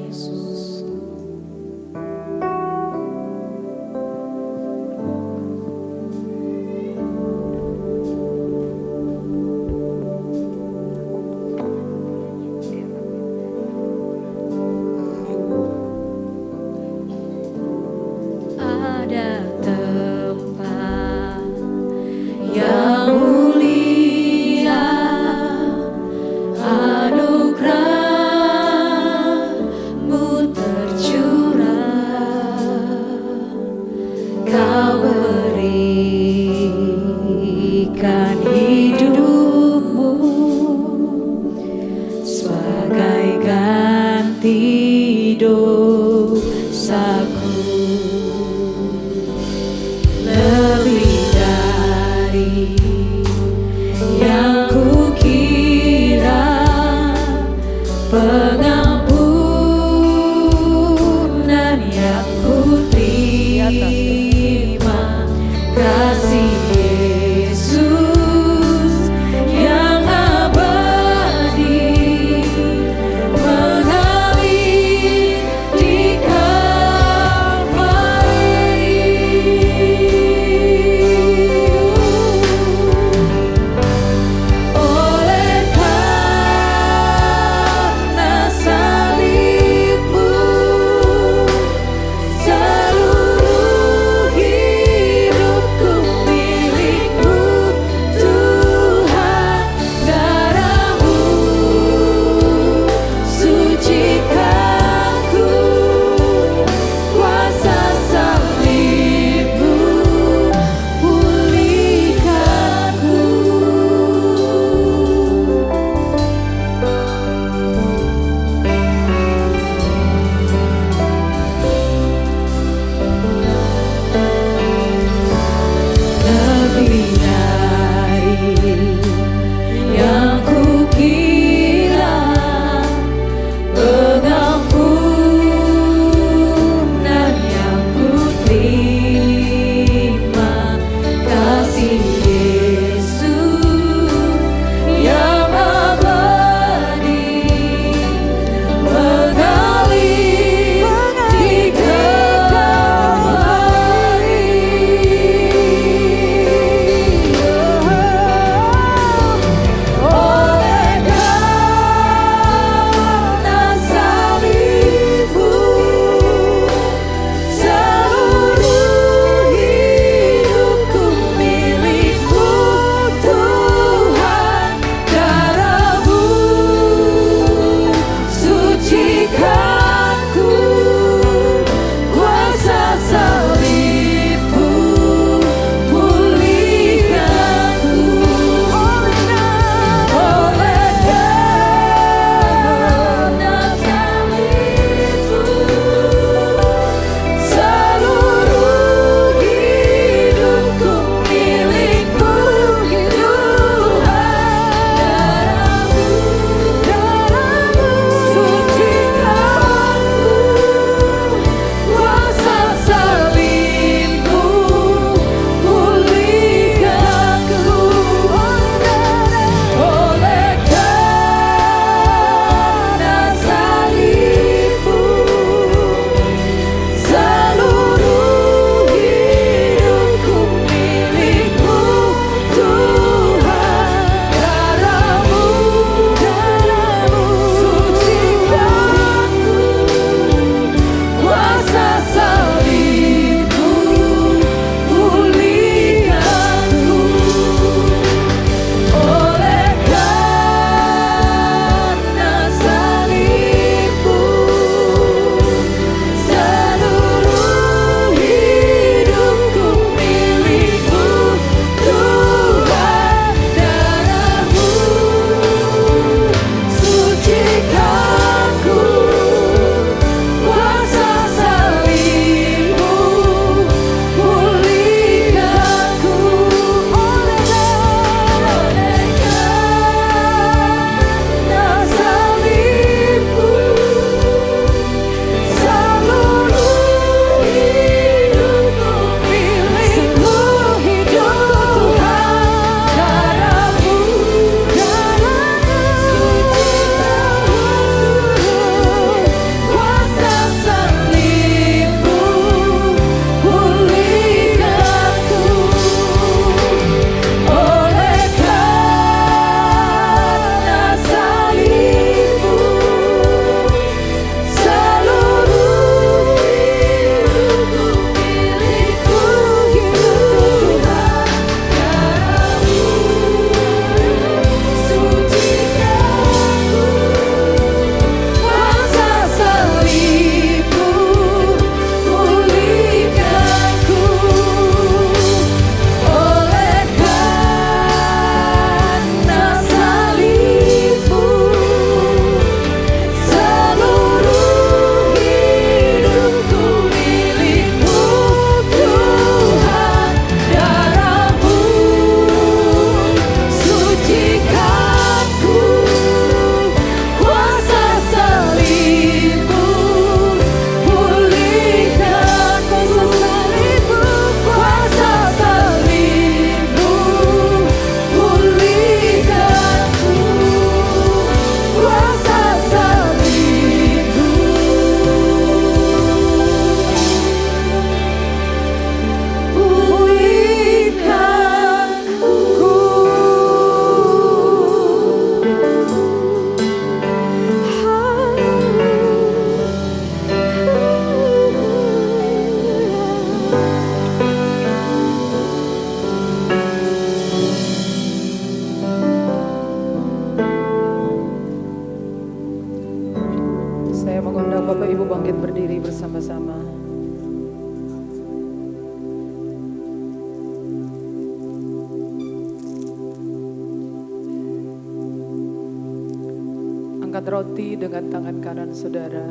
Angkat roti dengan tangan kanan saudara.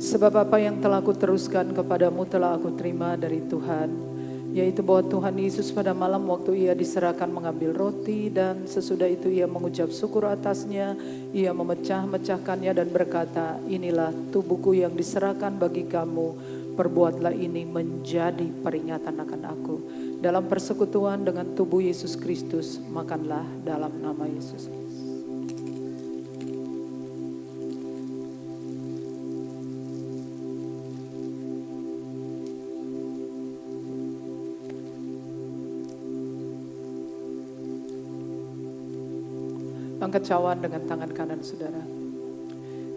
Sebab apa yang telah aku teruskan kepadamu telah aku terima dari Tuhan, yaitu bahwa Tuhan Yesus pada malam waktu ia diserahkan mengambil roti, dan sesudah itu ia mengucap syukur atasnya, ia memecah-mecahkannya dan berkata, inilah tubuhku yang diserahkan bagi kamu, perbuatlah ini menjadi peringatan akan aku. Dalam persekutuan dengan tubuh Yesus Kristus, makanlah dalam nama Yesus. Angkat cawan dengan tangan kanan saudara.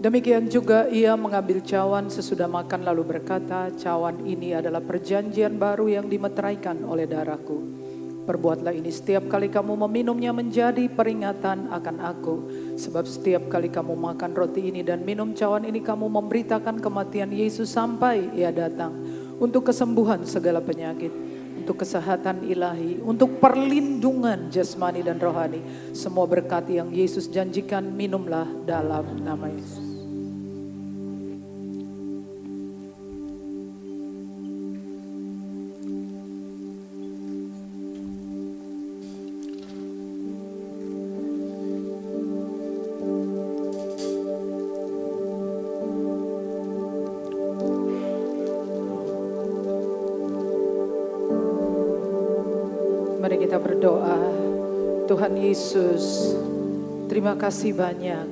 Demikian juga ia mengambil cawan sesudah makan lalu berkata, cawan ini adalah perjanjian baru yang dimeteraikan oleh darahku. Perbuatlah ini setiap kali kamu meminumnya menjadi peringatan akan aku. Sebab setiap kali kamu makan roti ini dan minum cawan ini kamu memberitakan kematian Yesus sampai ia datang. Untuk kesembuhan segala penyakit, untuk kesehatan ilahi, untuk perlindungan jasmani dan rohani. Semua berkat yang Yesus janjikan, minumlah dalam nama Yesus. Mari kita berdoa. Tuhan Yesus, terima kasih banyak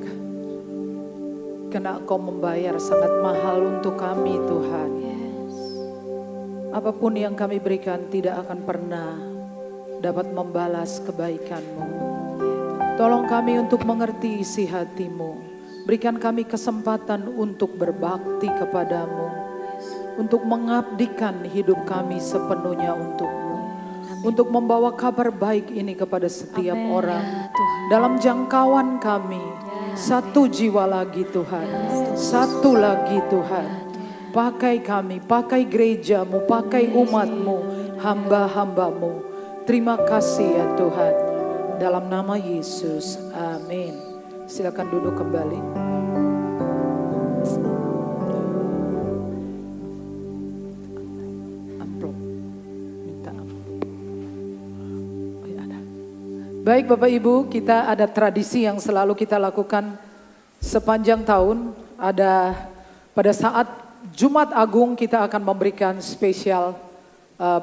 karena Engkau membayar sangat mahal untuk kami Tuhan. Apapun yang kami berikan tidak akan pernah dapat membalas kebaikan-Mu. Tolong kami untuk mengerti isi hati-Mu. Berikan kami kesempatan untuk berbakti kepadamu, untuk mengabdikan hidup kami sepenuhnya untuk-Mu. Untuk membawa kabar baik ini kepada setiap orang. Dalam jangkauan kami, satu jiwa lagi Tuhan, satu lagi Tuhan. Pakai kami, pakai gereja-Mu, pakai umat-Mu, hamba-hamba-Mu. Terima kasih ya Tuhan. Dalam nama Yesus, amin. Silakan duduk kembali. Baik Bapak Ibu, kita ada tradisi yang selalu kita lakukan sepanjang tahun. Ada pada saat Jumat Agung kita akan memberikan spesial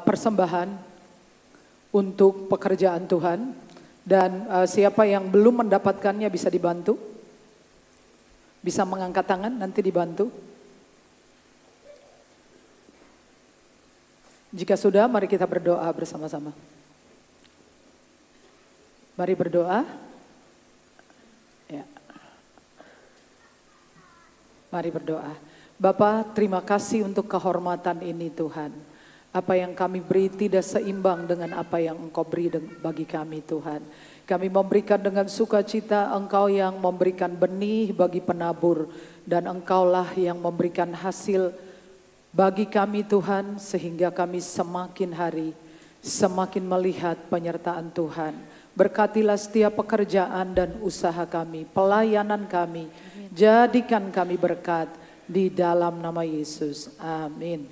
persembahan untuk pekerjaan Tuhan. Dan siapa yang belum mendapatkannya bisa dibantu. Bisa mengangkat tangan, nanti dibantu. Jika sudah, mari kita berdoa bersama-sama. Mari berdoa. Ya. Mari berdoa. Bapa, terima kasih untuk kehormatan ini Tuhan. Apa yang kami beri tidak seimbang dengan apa yang Engkau beri bagi kami Tuhan. Kami memberikan dengan sukacita, Engkau yang memberikan benih bagi penabur. Dan Engkaulah yang memberikan hasil bagi kami Tuhan. Sehingga kami semakin hari semakin melihat penyertaan Tuhan. Berkatilah setiap pekerjaan dan usaha kami, pelayanan kami. Jadikan kami berkat di dalam nama Yesus. Amin.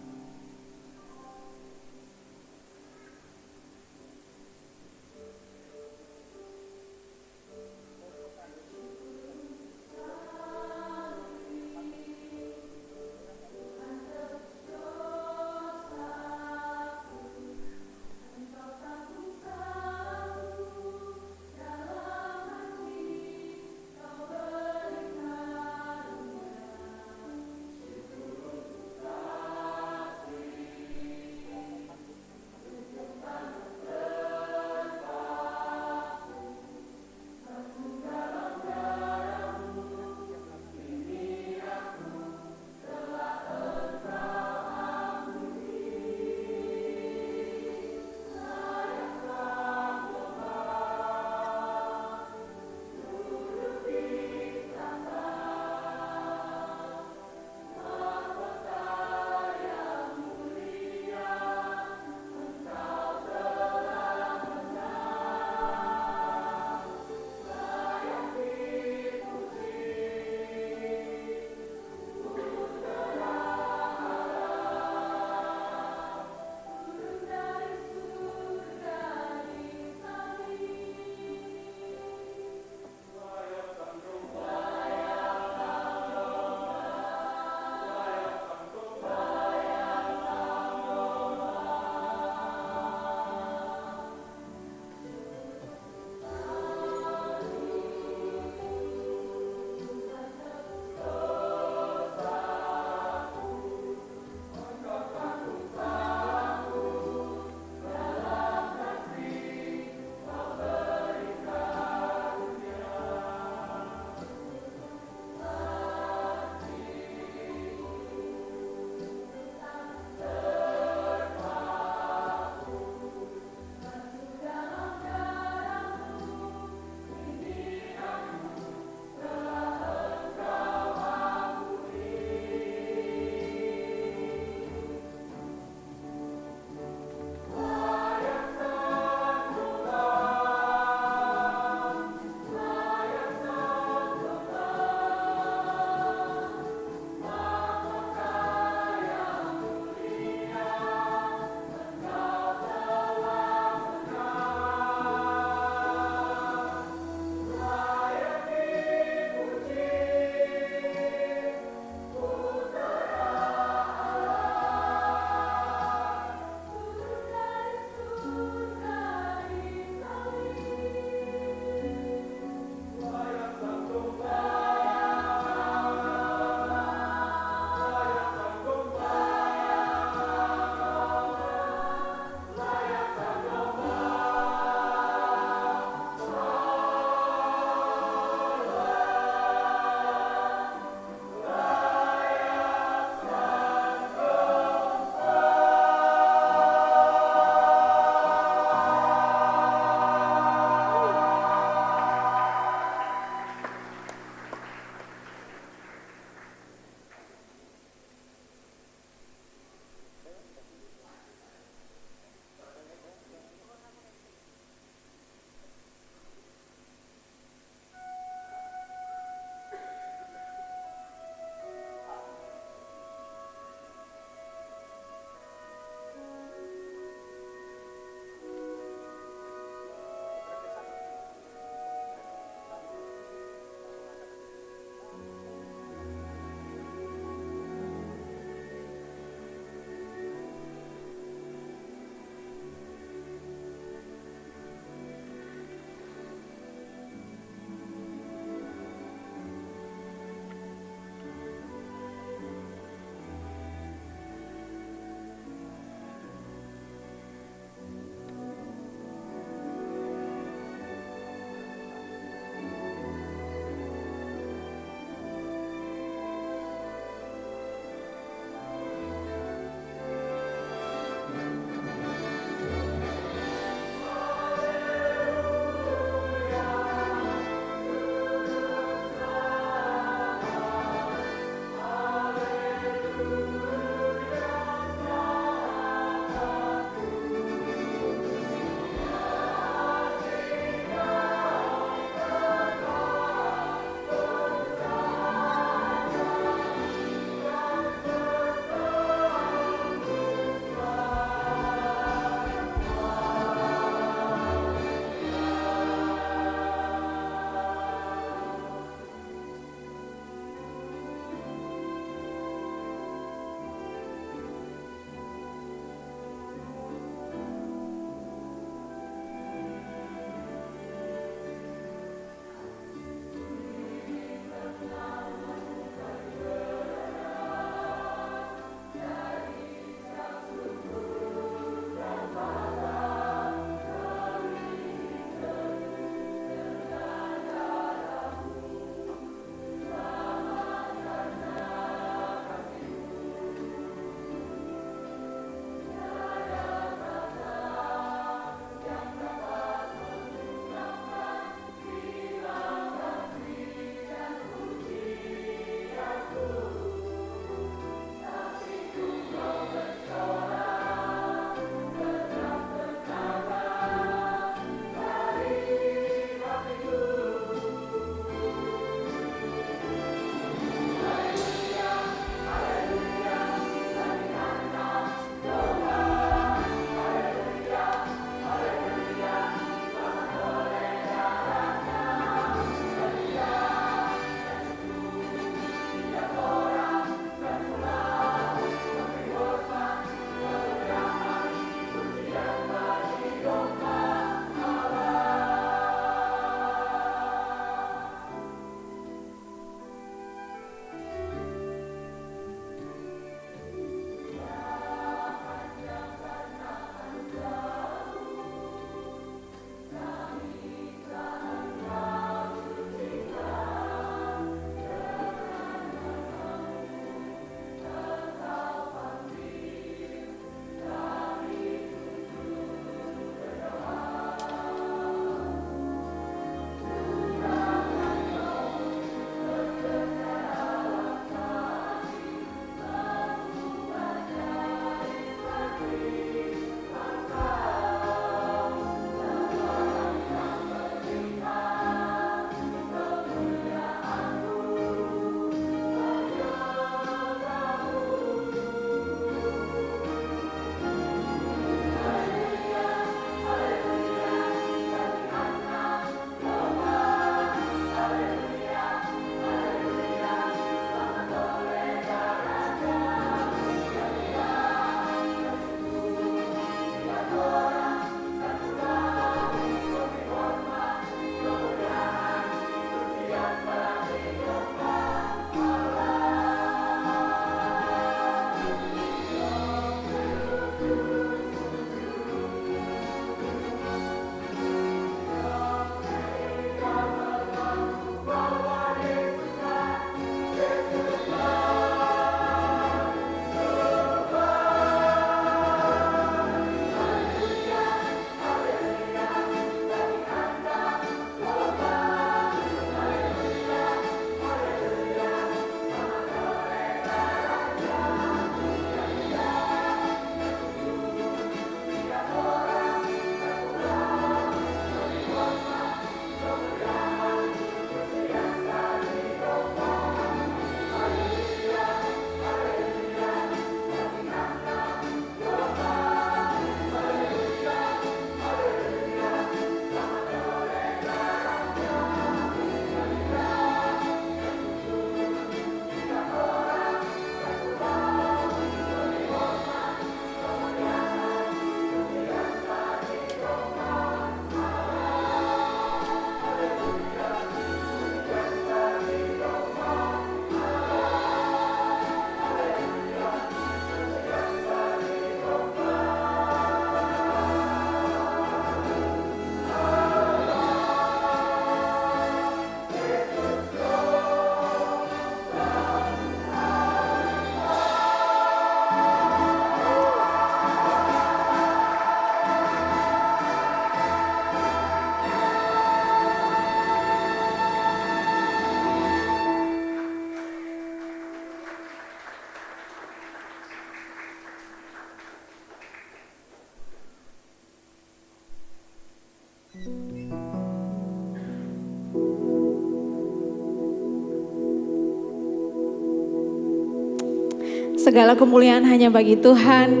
Segala kemuliaan hanya bagi Tuhan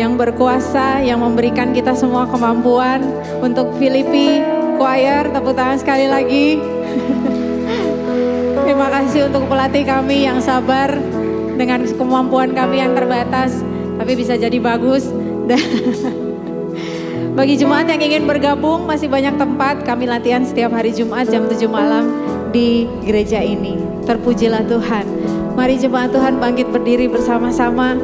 yang berkuasa, yang memberikan kita semua kemampuan. Untuk Filipi Choir, tepuk tangan sekali lagi. Terima kasih untuk pelatih kami yang sabar dengan kemampuan kami yang terbatas, tapi bisa jadi bagus. Dan bagi jemaat yang ingin bergabung, masih banyak tempat. Kami latihan setiap hari Jumat jam 7 malam di gereja ini. Terpujilah Tuhan. Mari jemaat Tuhan bangkit berdiri bersama-sama.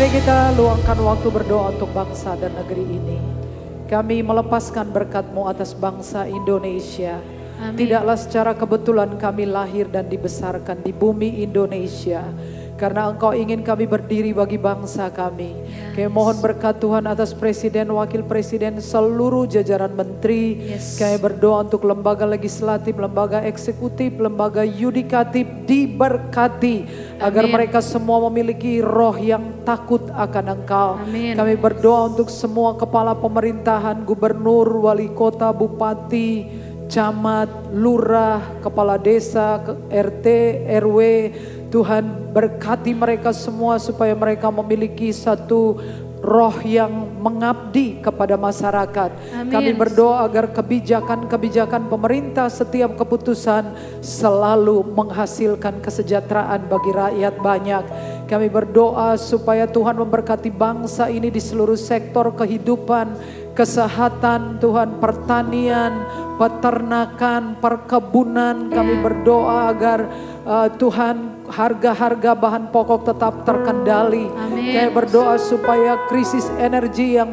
Kita luangkan waktu berdoa untuk bangsa dan negeri ini. Kami melepaskan berkat-Mu atas bangsa Indonesia. Amin. Tidaklah secara kebetulan kami lahir dan dibesarkan di bumi Indonesia. Karena Engkau ingin kami berdiri bagi bangsa kami. Kami mohon berkat Tuhan atas Presiden, Wakil Presiden, seluruh jajaran menteri. Kami berdoa untuk lembaga legislatif, lembaga eksekutif, lembaga yudikatif diberkati. Agar mereka semua memiliki roh yang takut akan Engkau. Amin. Kami berdoa untuk semua kepala pemerintahan, gubernur, wali kota, bupati, camat, lurah, kepala desa, RT, RW. Tuhan berkati mereka semua supaya mereka memiliki satu roh yang mengabdi kepada masyarakat. Amin. Kami berdoa agar kebijakan-kebijakan pemerintah, setiap keputusan selalu menghasilkan kesejahteraan bagi rakyat banyak. Kami berdoa supaya Tuhan memberkati bangsa ini di seluruh sektor kehidupan, kesehatan, Tuhan, pertanian, peternakan, perkebunan. Kami berdoa agar Tuhan harga-harga bahan pokok tetap terkendali. Amin. Kami berdoa supaya krisis energi yang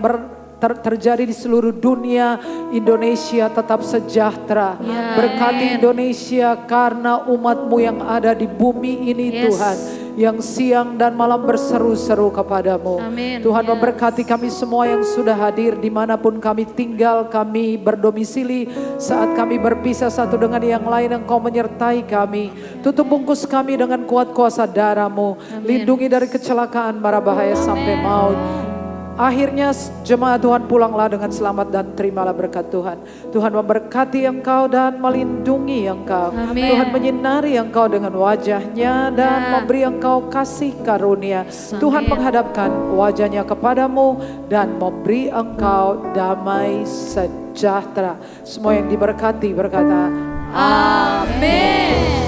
terjadi di seluruh dunia, Indonesia tetap sejahtera. Ya, Berkati amin. Indonesia karena umat-Mu yang ada di bumi ini. Yes. Tuhan, yang siang dan malam berseru-seru kepadamu. Amin. Tuhan Yes. memberkati kami semua yang sudah hadir dimanapun kami tinggal, kami berdomisili. Saat kami berpisah satu dengan yang lain, Engkau menyertai kami. Tutup bungkus kami dengan kuat kuasa darah-Mu. Lindungi dari kecelakaan, mara bahaya sampai maut. Akhirnya jemaat Tuhan pulanglah dengan selamat dan terimalah berkat Tuhan. Tuhan memberkati engkau dan melindungi engkau. Amin. Tuhan menyinari engkau dengan wajahnya dan memberi engkau kasih karunia. Tuhan menghadapkan wajahnya kepadamu dan memberi engkau damai sejahtera. Semua yang diberkati berkata, Amin.